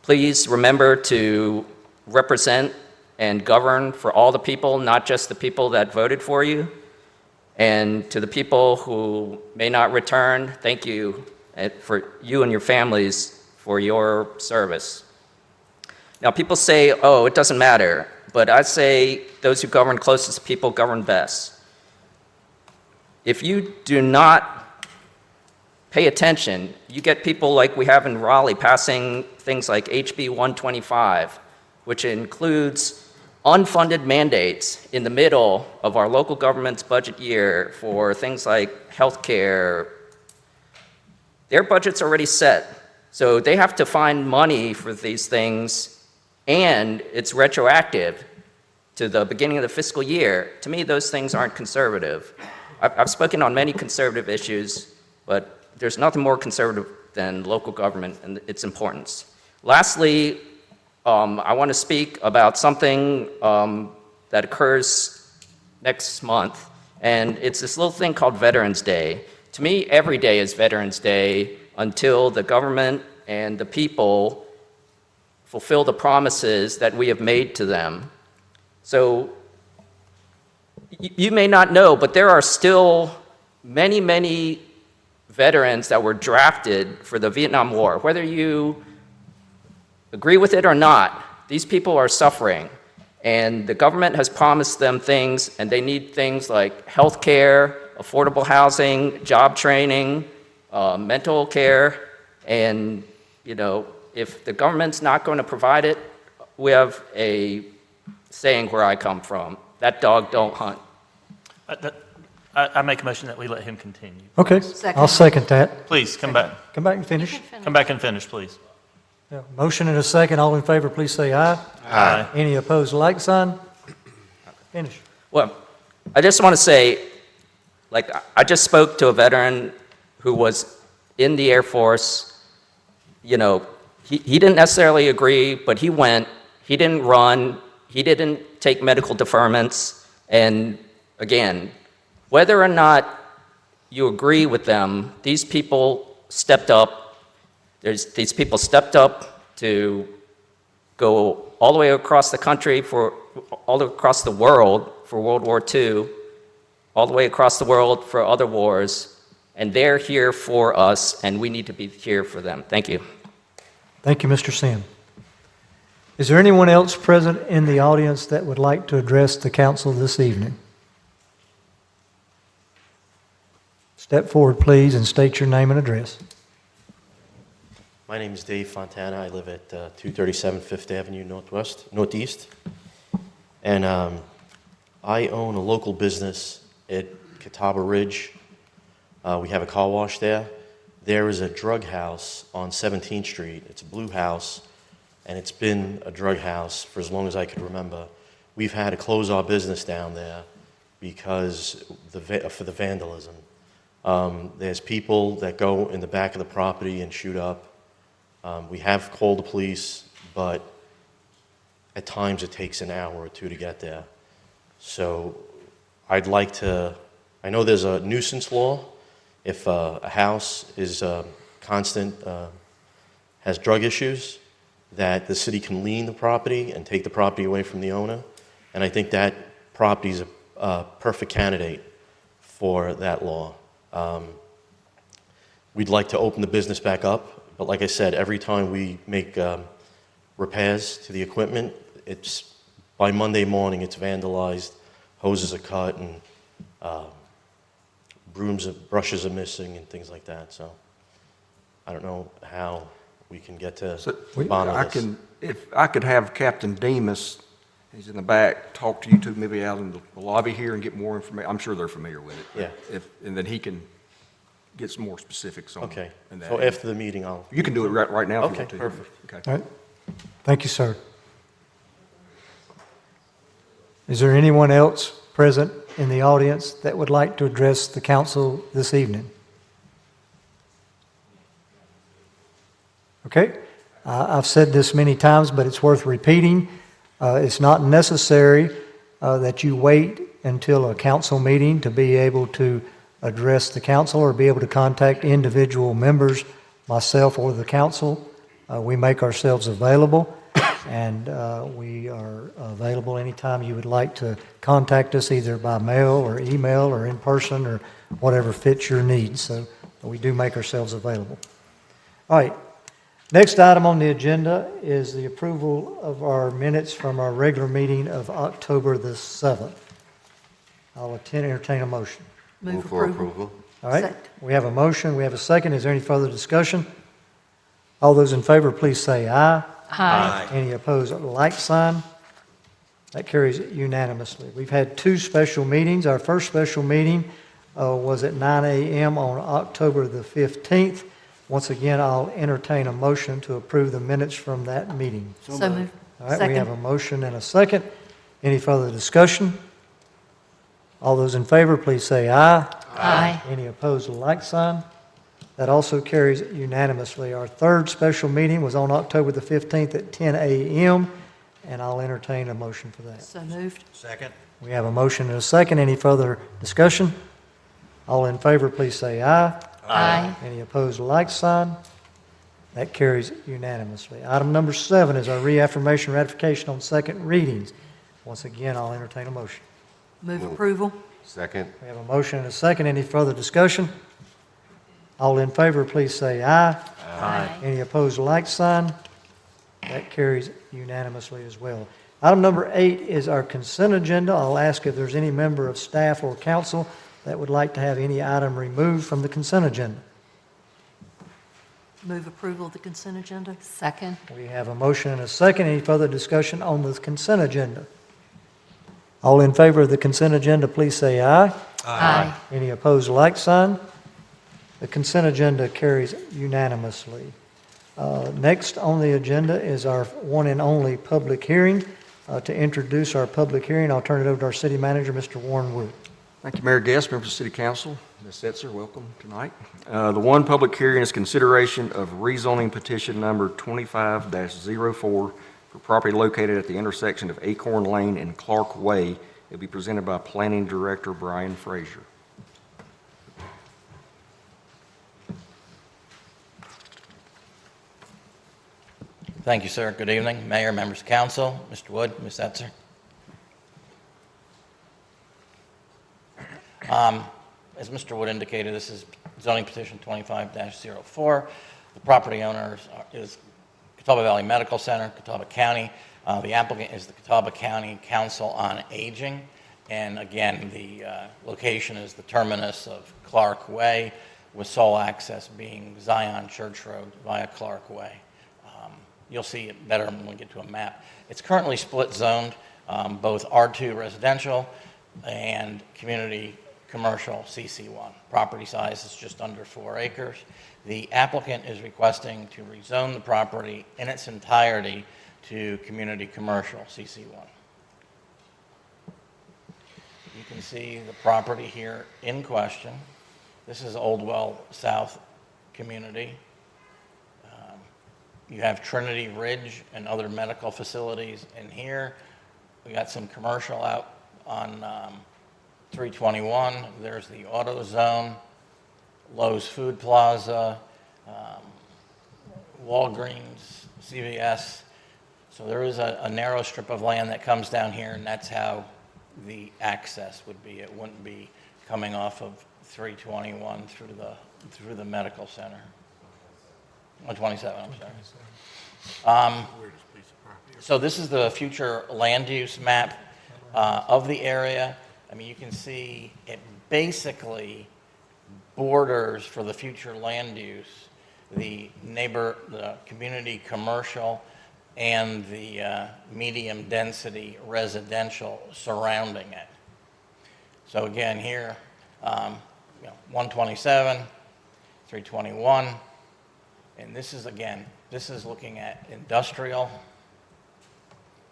please remember to represent and govern for all the people, not just the people that voted for you. And to the people who may not return, thank you for you and your families for your service. Now, people say, oh, it doesn't matter. But I say those who govern closest to people govern best. If you do not pay attention, you get people like we have in Raleigh passing things like HB 125, which includes unfunded mandates in the middle of our local government's budget year for things like health care. Their budget's already set, so they have to find money for these things, and it's retroactive to the beginning of the fiscal year. To me, those things aren't conservative. I've spoken on many conservative issues, but there's nothing more conservative than local government and its importance. Lastly, I want to speak about something that occurs next month, and it's this little thing called Veterans Day. To me, every day is Veterans Day until the government and the people fulfill the promises that we have made to them. So you may not know, but there are still many, many veterans that were drafted for the Vietnam War. Whether you agree with it or not, these people are suffering. And the government has promised them things, and they need things like health care, affordable housing, job training, mental care. And, you know, if the government's not going to provide it, we have a saying where I come from, that dog don't hunt. I make a motion that we let him continue. Okay, I'll second that. Please, come back. Come back and finish. Come back and finish, please. Yeah, motion and a second. All in favor, please say aye. Aye. Any opposed, like sign. Finish. Well, I just want to say, like, I just spoke to a veteran who was in the Air Force. You know, he didn't necessarily agree, but he went. He didn't run. He didn't take medical deferments. And again, whether or not you agree with them, these people stepped up. These people stepped up to go all the way across the country, all across the world for World War II, all the way across the world for other wars, and they're here for us, and we need to be here for them. Thank you. Thank you, Mr. Sim. Is there anyone else present in the audience that would like to address the council this evening? Step forward, please, and state your name and address. My name is Dave Fontana. I live at 237 Fifth Avenue Northeast. And I own a local business at Catawba Ridge. We have a car wash there. There is a drug house on 17th Street. It's a blue house, and it's been a drug house for as long as I could remember. We've had to close our business down there because for the vandalism. There's people that go in the back of the property and shoot up. We have called the police, but at times it takes an hour or two to get there. So I'd like to, I know there's a nuisance law. If a house is constant, has drug issues, that the city can lien the property and take the property away from the owner. And I think that property is a perfect candidate for that law. We'd like to open the business back up But like I said, every time we make repairs to the equipment, it's, by Monday morning, it's vandalized, hoses are cut, and brushes are missing, and things like that. So I don't know how we can get to the bottom of this. If I could have Captain Demas, he's in the back, talk to you two, maybe out in the lobby here and get more information. I'm sure they're familiar with it. Yeah. And then he can get some more specifics on Okay. in that. So after the meeting, I'll... You can do it right now if you want to. Okay, perfect. Okay. All right. Thank you, sir. Is there anyone else present in the audience that would like to address the council this evening? Okay. I've said this many times, but it's worth repeating. It's not necessary that you wait until a council meeting to be able to address the council or be able to contact individual members, myself or the council. We make ourselves available, and we are available anytime you would like to contact us, either by mail or email or in person or whatever fits your needs. So we do make ourselves available. All right. Next item on the agenda is the approval of our minutes from our regular meeting of October the 7th. I'll entertain a motion. Move for approval. All right, Second. we have a motion, we have a second. Is there any further discussion? All those in favor, please say aye. Aye. Any opposed, like sign. That carries unanimously. We've had two special meetings. Our first special meeting was at 9 a.m. on October the 15th. Once again, I'll entertain a motion to approve the minutes from that meeting. So moved. All right, we Second. have a motion and a second. Any further discussion? All those in favor, please say aye. Aye. Any opposed, like sign. That also carries unanimously. Our third special meeting was on October the 15th at 10 a.m., and I'll entertain a motion for that. So moved. Second. We have a motion and a second. Any further discussion? All in favor, please say aye. Aye. Any opposed, like sign. That carries unanimously. Item number 7 is our reaffirmation ratification on second readings. Once again, I'll entertain a motion. Move approval. Second. We have a motion and a second. Any further discussion? All in favor, please say aye. Aye. Any opposed, like sign. That carries unanimously as well. Item number 8 is our consent agenda. I'll ask if there's any member of staff or council that would like to have any item removed from the consent agenda. Move approval of the consent agenda. Second. We have a motion and a second. Any further discussion on the consent agenda? All in favor of the consent agenda, please say aye. Aye. Any opposed, like sign. The consent agenda carries unanimously. Next on the agenda is our one and only public hearing. To introduce our public hearing, I'll turn it over to our city manager, Mr. Warren Wood. Thank you, Mayor Guest, members of the City Council. Ms. Setzer, welcome tonight. The one public hearing is consideration of rezoning petition number 25-04 for property located at the intersection of Acorn Lane and Clark Way. It will be presented by Planning Director Brian Frazier. Thank you, sir. Good evening, Mayor, members of council, Mr. Wood, Ms. Setzer. As Mr. Wood indicated, this is zoning petition 25-04. The property owner is Catawba Valley Medical Center, Catawba County. The applicant is the Catawba County Council on Aging. And again, the location is the terminus of Clark Way, with sole access being Zion Church Road via Clark Way. You'll see it better when we get to a map. It's currently split zoned, both R2 residential and community commercial CC1. Property size is just under 4 acres. The applicant is requesting to rezone the property in its entirety to community commercial CC1. You can see the property here in question. This is Oldwell South community. You have Trinity Ridge and other medical facilities in here. We got some commercial out on 321. There's the auto zone, Lowe's Food Plaza, Walgreens, CVS. So there is a narrow strip of land that comes down here, and that's how the access would be. It wouldn't be coming off of 321 through the medical center. 127, I'm sorry. So this is the future land use map of the area. I mean, you can see it basically borders for the future land use, the community commercial, and the medium density residential surrounding it. So again, here, 127, 321, and this is looking at industrial.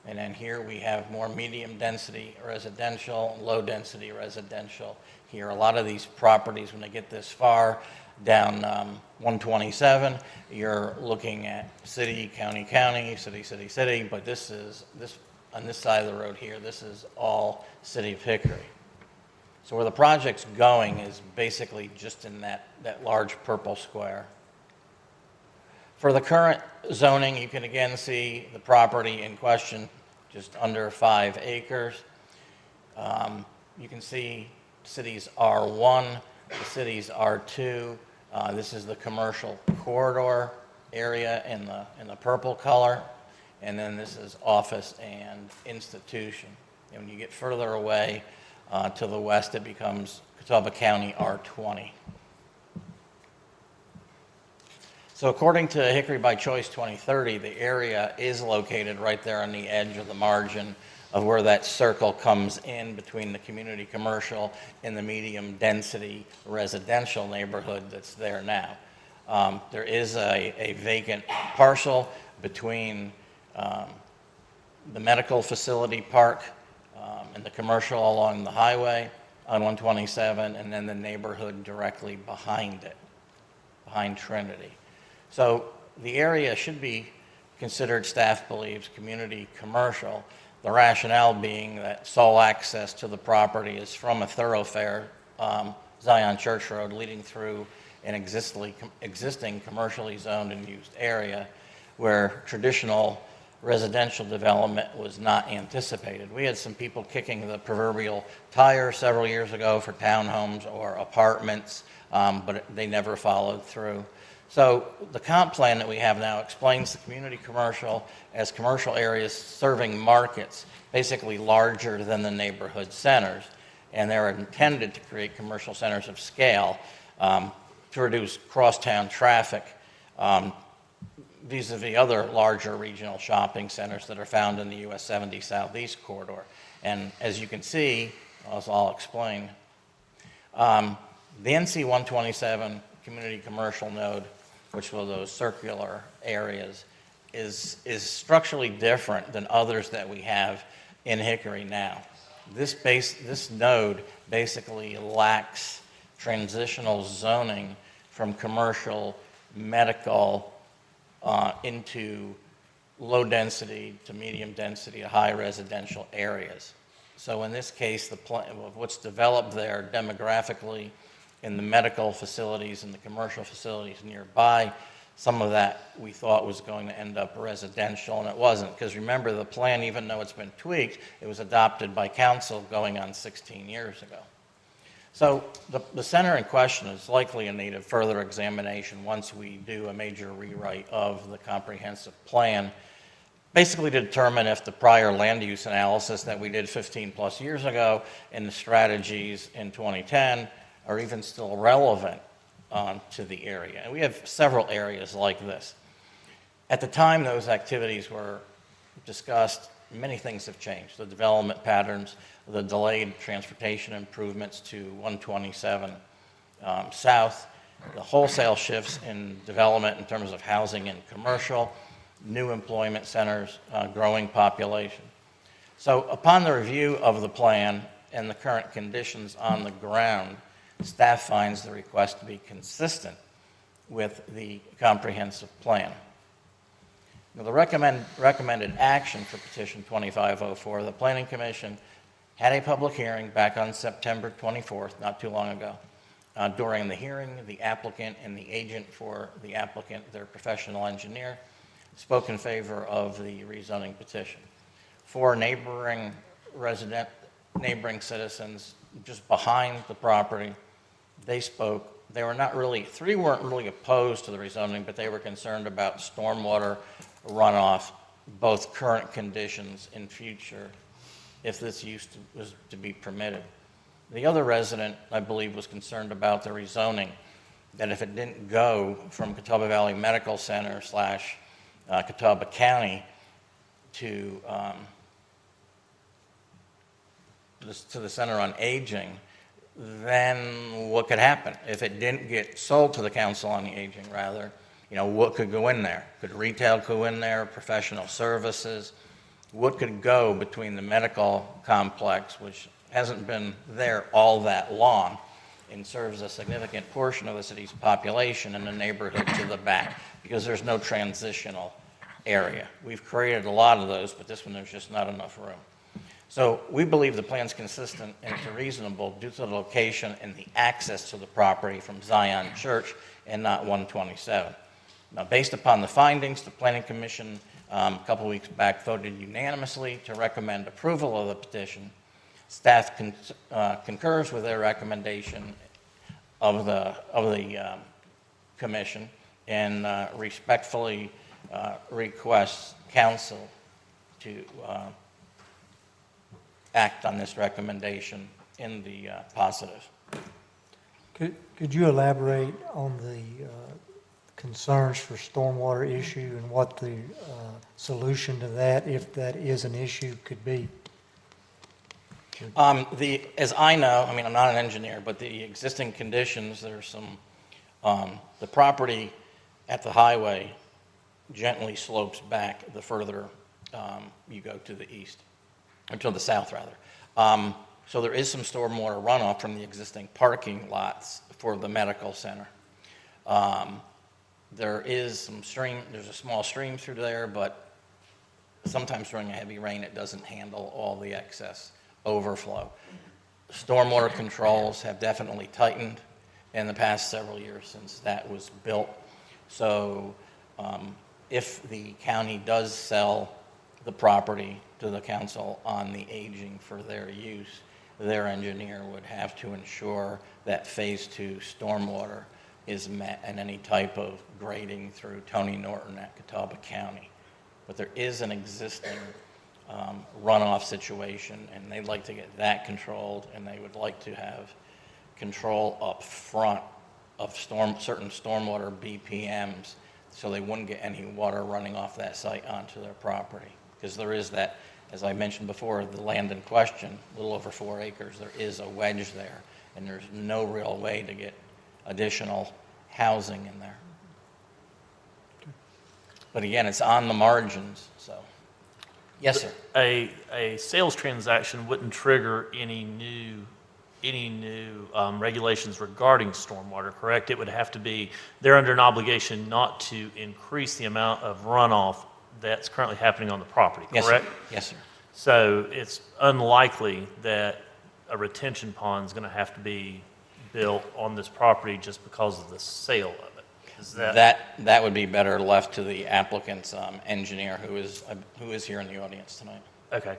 And then here we have more medium density residential, low density residential. Here, a lot of these properties, when they get this far down 127, you're looking at city, county, county, city, city, city, but this on this side of the road here, this is all city of Hickory. So where the project's going is basically just in that large purple square. For the current zoning, you can again see the property in question, just under 5 acres. You can see cities R1, the cities R2. This is the commercial corridor area in the purple color, and then this is office and institution. And when you get further away to the west, it becomes Catawba County R20. So according to Hickory by Choice 2030, the area is located right there on the edge of the margin of where that circle comes in between the community commercial and the medium density residential neighborhood that's there now. There is a vacant parcel between the medical facility park and the commercial along the highway on 127, and then the neighborhood directly behind it, behind Trinity. So the area should be considered, staff believes, community commercial. The rationale being that sole access to the property is from a thoroughfare, Zion Church Road, leading through an existing commercially zoned and used area where traditional residential development was not anticipated. We had some people kicking the proverbial tire several years ago for townhomes or apartments, but they never followed through. So the comp plan that we have now explains the community commercial as commercial areas serving markets, basically larger than the neighborhood centers. And they're intended to create commercial centers of scale to reduce crosstown traffic vis-a-vis other larger regional shopping centers that are found in the US 70 Southeast corridor. And as you can see, as I'll explain, the NC 127 community commercial node, which were those circular areas, is structurally different than others that we have in Hickory now. This node basically lacks transitional zoning from commercial, medical, into low density to medium density to high residential areas. So in this case, what's developed there demographically in the medical facilities and the commercial facilities nearby, some of that we thought was going to end up residential, and it wasn't. Because remember, the plan, even though it's been tweaked, it was adopted by council going on 16 years ago. So the center in question is likely in need of further examination once we do a major rewrite of the comprehensive plan, basically to determine if the prior land use analysis that we did 15 plus years ago and the strategies in 2010 are even still relevant to the area. And we have several areas like this. At the time those activities were discussed, many things have changed. The development patterns, the delayed transportation improvements to 127 South, the wholesale shifts in development in terms of housing and commercial, new employment centers, growing population. So upon the review of the plan and the current conditions on the ground, staff finds the request to be consistent with the comprehensive plan. Now, the recommended action for Petition 2504, the Planning Commission had a public hearing back on September 24th, not too long ago. During the hearing, the applicant and the agent for the applicant, their professional engineer, spoke in favor of the rezoning petition. For neighboring citizens just behind the property, they spoke they were not really, three weren't really opposed to the rezoning, but they were concerned about stormwater runoff, both current conditions and future, if this use was to be permitted. The other resident, I believe, was concerned about the rezoning, that if it didn't go from Catawba Valley Medical Center / Catawba County to the Center on Aging, then what could happen? If it didn't get sold to the Council on Aging, rather, what could go in there? Could retail go in there, professional services? What could go between the medical complex, which hasn't been there all that long and serves a significant portion of the city's population, in the neighborhood to the back, because there's no transitional area. We've created a lot of those, but this one there's just not enough room. So we believe the plan's consistent and it's reasonable due to the location and the access to the property from Zion Church and not 127. Now, based upon the findings, the Planning Commission a couple weeks back voted unanimously to recommend approval of the petition. Staff concurs with their recommendation of the commission and respectfully requests council to act on this recommendation in the positive. Could you elaborate on the concerns for stormwater issue and what the solution to that, if that is an issue, could be? As I know, I'm not an engineer, but the existing conditions, there's some, the property at the highway gently slopes back the further you go to the east, or to the south rather. So there is some stormwater runoff from the existing parking lots for the medical center. There is some stream, there's a small stream through there, but sometimes during a heavy rain it doesn't handle all the excess overflow. Stormwater controls have definitely tightened in the past several years since that was built. So if the county does sell the property to the Council on the Aging for their use, their engineer would have to ensure that Phase 2 stormwater is met and any type of grading through Tony Norton at Catawba County. But there is an existing runoff situation, and they'd like to get that controlled, and they would like to have control up front of certain stormwater BPMs, so they wouldn't get any water running off that site onto their property. Because there is that, as I mentioned before, the land in question, a little over 4 acres, there is a wedge there, and there's no real way to get additional housing in there. But again, it's on the margins, so. Yes, sir. A sales transaction wouldn't trigger any new regulations regarding stormwater, correct? It would have to be, they're under an obligation not to increase the amount of runoff that's currently happening on the property, correct? Yes, sir. So it's unlikely that a retention pond is going to have to be built on this property just because of the sale of it. Is That would be better left to the applicant's engineer, who is here in the audience tonight. Okay.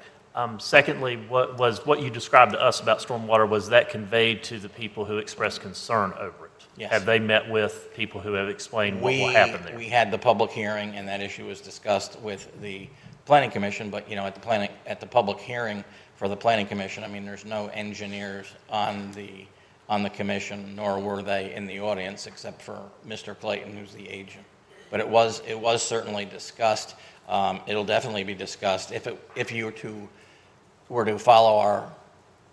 Secondly, what you described to us about stormwater, was that conveyed to the people who expressed concern over it? Yes. Have they met with people who have explained what will happen there? We had the public hearing, and that issue was discussed with the Planning Commission, but, at the public hearing for the Planning Commission, there's no engineers on the commission, nor were they in the audience, except for Mr. Clayton, who's the agent. But it was certainly discussed. It'll definitely be discussed. If you were to follow our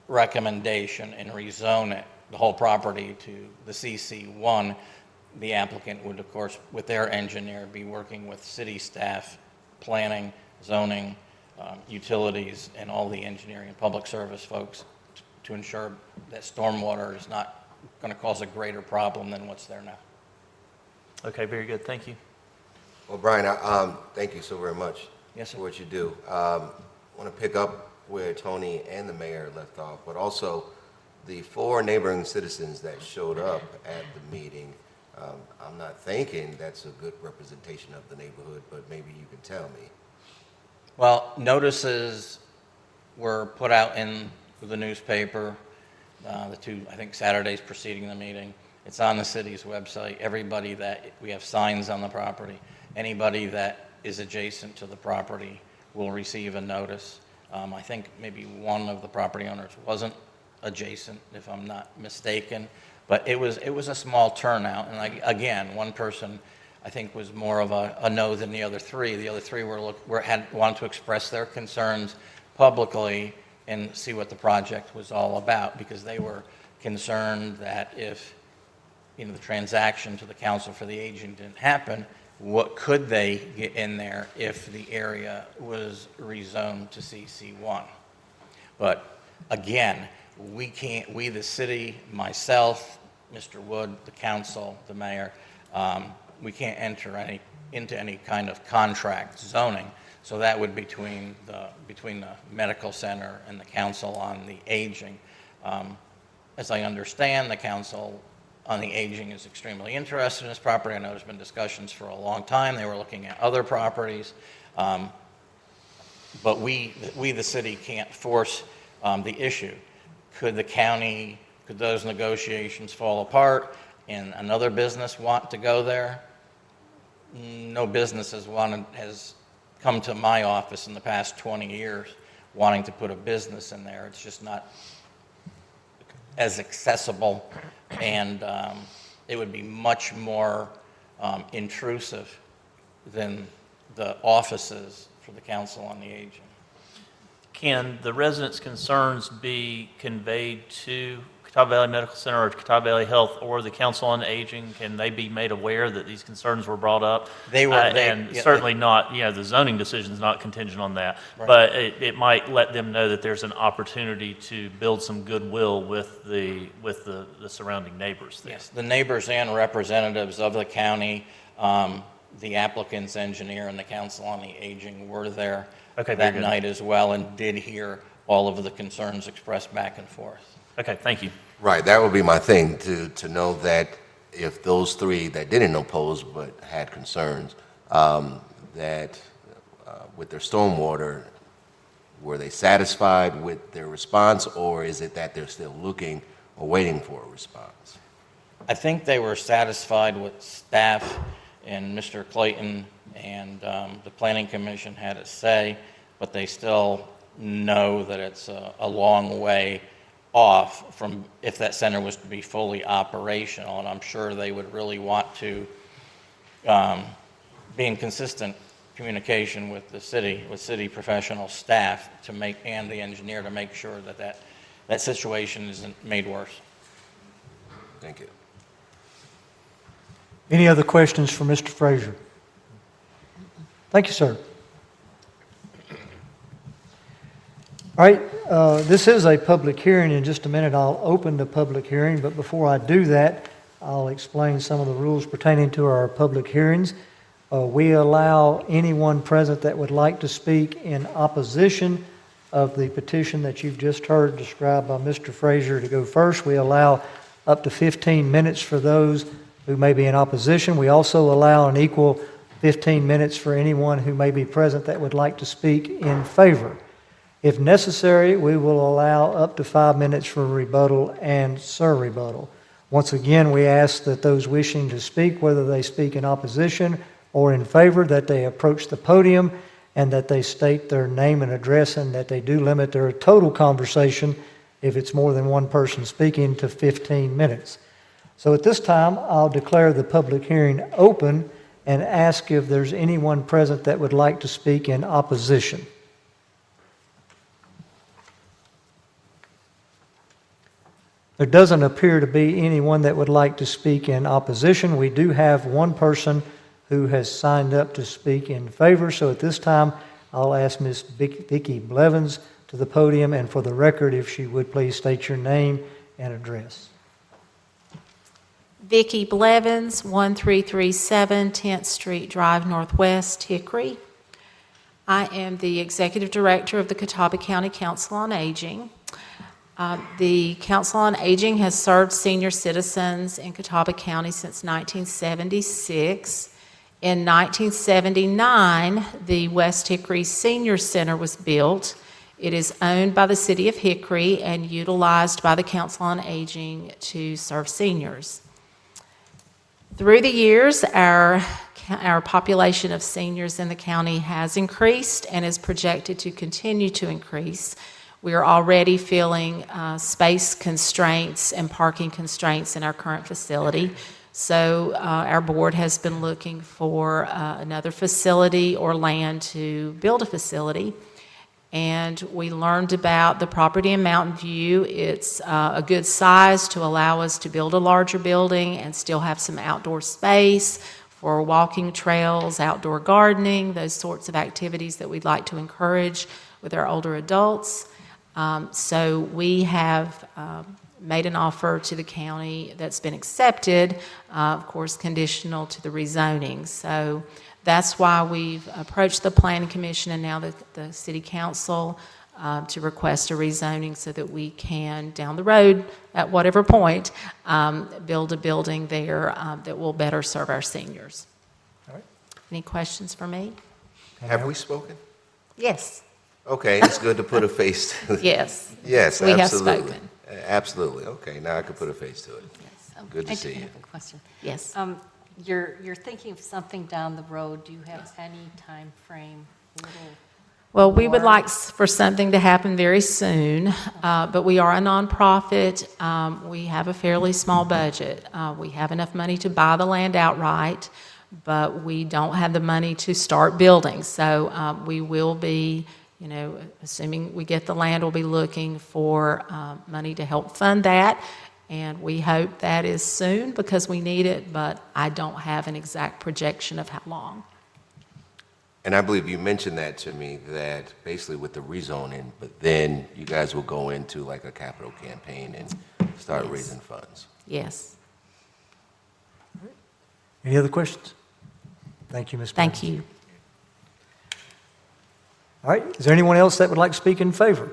recommendation and rezone it, the whole property to the CC1, the applicant would, of course, with their engineer, be working with city staff, planning, zoning, utilities, and all the engineering and public service folks to ensure that stormwater is not going to cause a greater problem than what's there now. Okay, very good. Thank you. Well, Brian, thank you so very much Yes, sir. for what you do. I want to pick up where Tony and the mayor left off, but also the 4 neighboring citizens that showed up at the meeting. I'm not thinking that's a good representation of the neighborhood, but maybe you can tell me. Well, notices were put out in the newspaper, the 2, I think, Saturdays preceding the meeting. It's on the city's website. Everybody that, we have signs on the property. Anybody that is adjacent to the property will receive a notice. I think maybe one of the property owners wasn't adjacent, if I'm not mistaken, but it was a small turnout. And again, one person, I think, was more of a no than the other three. The other three wanted to express their concerns publicly and see what the project was all about, because they were concerned that if, the transaction to the Council for the Aging didn't happen, what could they get in there if the area was rezoned to CC1? But again, we the city, myself, Mr. Wood, the council, the mayor, we can't enter into any kind of contract zoning. So that would be between the medical center and the Council on the Aging. As I understand, the Council on the Aging is extremely interested in this property. I know there's been discussions for a long time. They were looking at other properties. But we, the city, can't force the issue. Could the county, could those negotiations fall apart and another business want to go there? No business has come to my office in the past 20 years wanting to put a business in there. It's just not as accessible, and it would be much more intrusive than the offices for the Council on the Aging. Can the residents' concerns be conveyed to Catawba Valley Medical Center or Catawba Valley Health or the Council on Aging? Can they be made aware that these concerns were brought up? Certainly not, the zoning decision is not contingent on that. Right. But it might let them know that there's an opportunity to build some goodwill with the surrounding neighbors there. Yes, the neighbors and representatives of the county, the applicant's engineer and the Council on the Aging were there that night as well and did hear all of the concerns expressed back and forth. Okay, thank you. Right, that would be my thing, to know that if those three that didn't oppose but had concerns, that with their stormwater, were they satisfied with their response, or is it that they're still looking or waiting for a response? I think they were satisfied with staff and Mr. Clayton and the Planning Commission had a say, but they still know that it's a long way off from if that center was to be fully operational, and I'm sure they would really want to be in consistent communication with the city, with city professional staff to make, and the engineer to make sure that that situation isn't made worse. Thank you. Any other questions for Mr. Frazier? Thank you, sir. All right, this is a public hearing. In just a minute, I'll open the public hearing, but before I do that, I'll explain some of the rules pertaining to our public hearings. We allow anyone present that would like to speak in opposition of the petition that you've just heard described by Mr. Frazier to go first. We allow up to 15 minutes for those who may be in opposition. We also allow an equal 15 minutes for anyone who may be present that would like to speak in favor. If necessary, we will allow up to 5 minutes for rebuttal and surrebuttal. Once again, we ask that those wishing to speak, whether they speak in opposition or in favor, that they approach the podium and that they state their name and address, and that they do limit their total conversation, if it's more than one person speaking, to 15 minutes. So at this time, I'll declare the public hearing open and ask if there's anyone present that would like to speak in opposition. There doesn't appear to be anyone that would like to speak in opposition. We do have one person who has signed up to speak in favor. So at this time, I'll ask Ms. Vicki Blevins to the podium, and for the record, if she would please state your name and address. Vicki Blevins, 1337 10th Street Drive Northwest, Hickory. I am the Executive Director of the Catawba County Council on Aging. The Council on Aging has served senior citizens in Catawba County since 1976. In 1979, the West Hickory Senior Center was built. It is owned by the City of Hickory and utilized by the Council on Aging to serve seniors. Through the years, our population of seniors in the county has increased and is projected to continue to increase. We are already feeling space constraints and parking constraints in our current facility. So our board has been looking for another facility or land to build a facility. And we learned about the property in Mountain View. It's a good size to allow us to build a larger building and still have some outdoor space for walking trails, outdoor gardening, those sorts of activities that we'd like to encourage with our older adults. So we have made an offer to the county that's been accepted, of course, conditional to the rezoning. So that's why we've approached the Planning Commission and now the City Council to request a rezoning so that we can, down the road, at whatever point, build a building there that will better serve our seniors. All right. Any questions for me? Have we spoken? Yes. Okay, it's good to put a face to it. Yes. Yes, We have absolutely. spoken. Absolutely. Okay, now I can put a face to it. Good to I see do you. have a question. Yes. You're thinking of something down the road. Do you have any time frame? A little Well, we would more? like for something to happen very soon, but we are a nonprofit. We have a fairly small budget. We have enough money to buy the land outright, but we don't have the money to start building. So we will be, assuming we get the land, we'll be looking for money to help fund that. And we hope that is soon because we need it, but I don't have an exact projection of how long. And I believe you mentioned that to me, that basically with the rezoning, but then you guys will go into like a capital campaign and start Yes. raising funds. Yes. Any other questions? Thank you, Ms. Burns. Thank you. All right, is there anyone else that would like to speak in favor?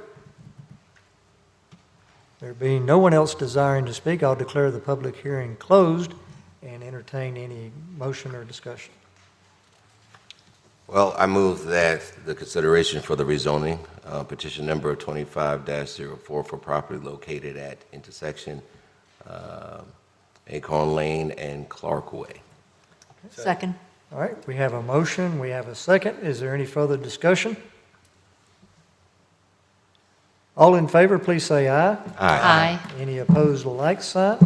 There being no one else desiring to speak, I'll declare the public hearing closed and entertain any motion or discussion. Well, I move that the consideration for the rezoning, petition number 25-04 for property located at intersection Acorn Lane and Clark Way. Second. All right, we have a motion, we have a second. Is there any further discussion? All in favor, please say aye. Aye. Any opposed, like sign.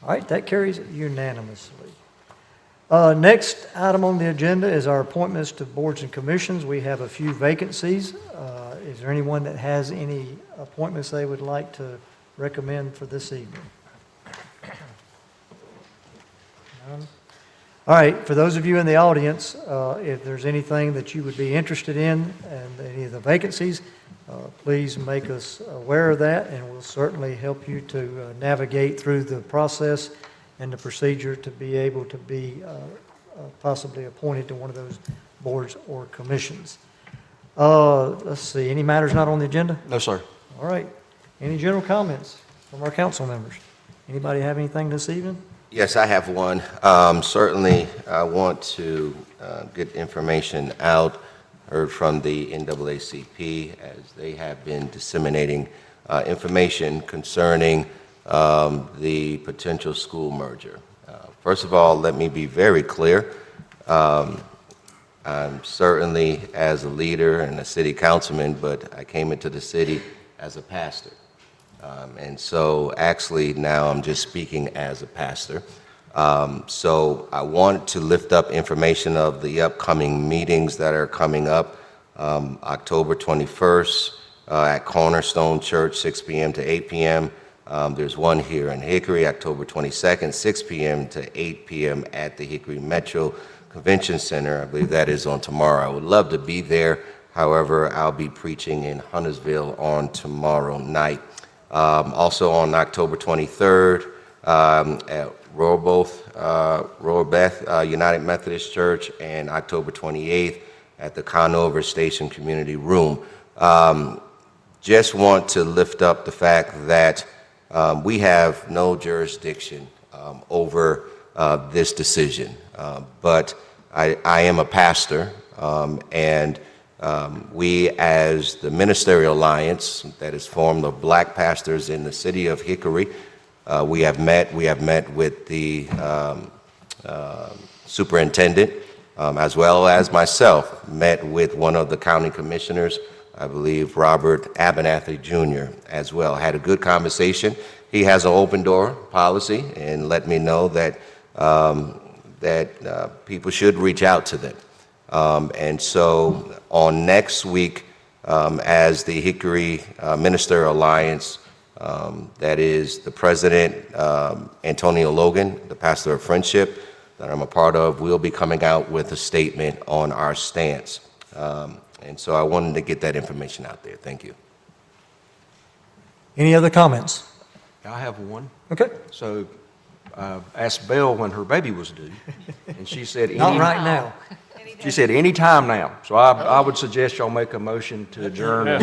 All right, that carries unanimously. Next item on the agenda is our appointments to boards and commissions. We have a few vacancies. Is there anyone that has any appointments they would like to recommend for this evening? None? All right, for those of you in the audience, if there's anything that you would be interested in and any of the vacancies, please make us aware of that, and we'll certainly help you to navigate through the process and the procedure to be able to be possibly appointed to one of those boards or commissions. Let's see, any matters not on the agenda? No, sir. All right, any general comments from our council members? Anybody have anything this evening? Yes, I have one. Certainly, I want to get information out. Heard from the NAACP as they have been disseminating information concerning the potential school merger. First of all, let me be very clear. I'm certainly as a leader and a city councilman, but I came into the city as a pastor. And so actually now I'm just speaking as a pastor. So I want to lift up information of the upcoming meetings that are coming up. October 21st at Cornerstone Church, 6 p.m. to 8 p.m. There's one here in Hickory, October 22nd, 6 p.m. to 8 p.m. at the Hickory Metro Convention Center. I believe that is on tomorrow. I would love to be there. However, I'll be preaching in Huntersville on tomorrow night. Also on October 23rd at Roerbeth United Methodist Church, and October 28th at the Conover Station Community Room. Just want to lift up the fact that we have no jurisdiction over this decision, but I am a pastor, and we, as the Ministerial Alliance that is formed of black pastors in the city of Hickory, We have met with the superintendent, as well as myself, met with one of the county commissioners, I believe Robert Abernathy Jr. as well. Had a good conversation. He has an open door policy and let me know that people should reach out to them. And so on next week, as the Hickory Minister Alliance, that is the president, Antonio Logan, the pastor of Friendship that I'm a part of, will be coming out with a statement on our stance. And so I wanted to get that information out there. Thank you. Any other comments? I have one. Okay. So asked Belle when her baby was due, and she said Not right now. She said any time now. So I would suggest y'all make a motion to adjourn. The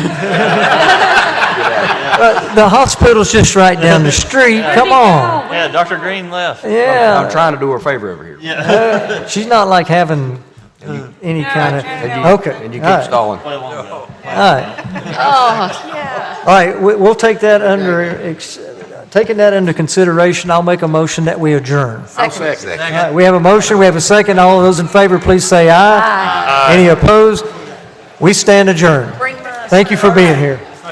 hospital's just right down the street. Come on. Yeah, Dr. Green left. Yeah. I'm trying to do her a favor over here. She's not like having any kind of, okay. And you all keep right. stalling. All right. Oh, yeah. All right, we'll take that taking that into consideration, I'll make a motion that we adjourn. All right, we have a motion, we have a second. All of those in favor, please say aye. Any opposed? We stand adjourned. Thank you for being here.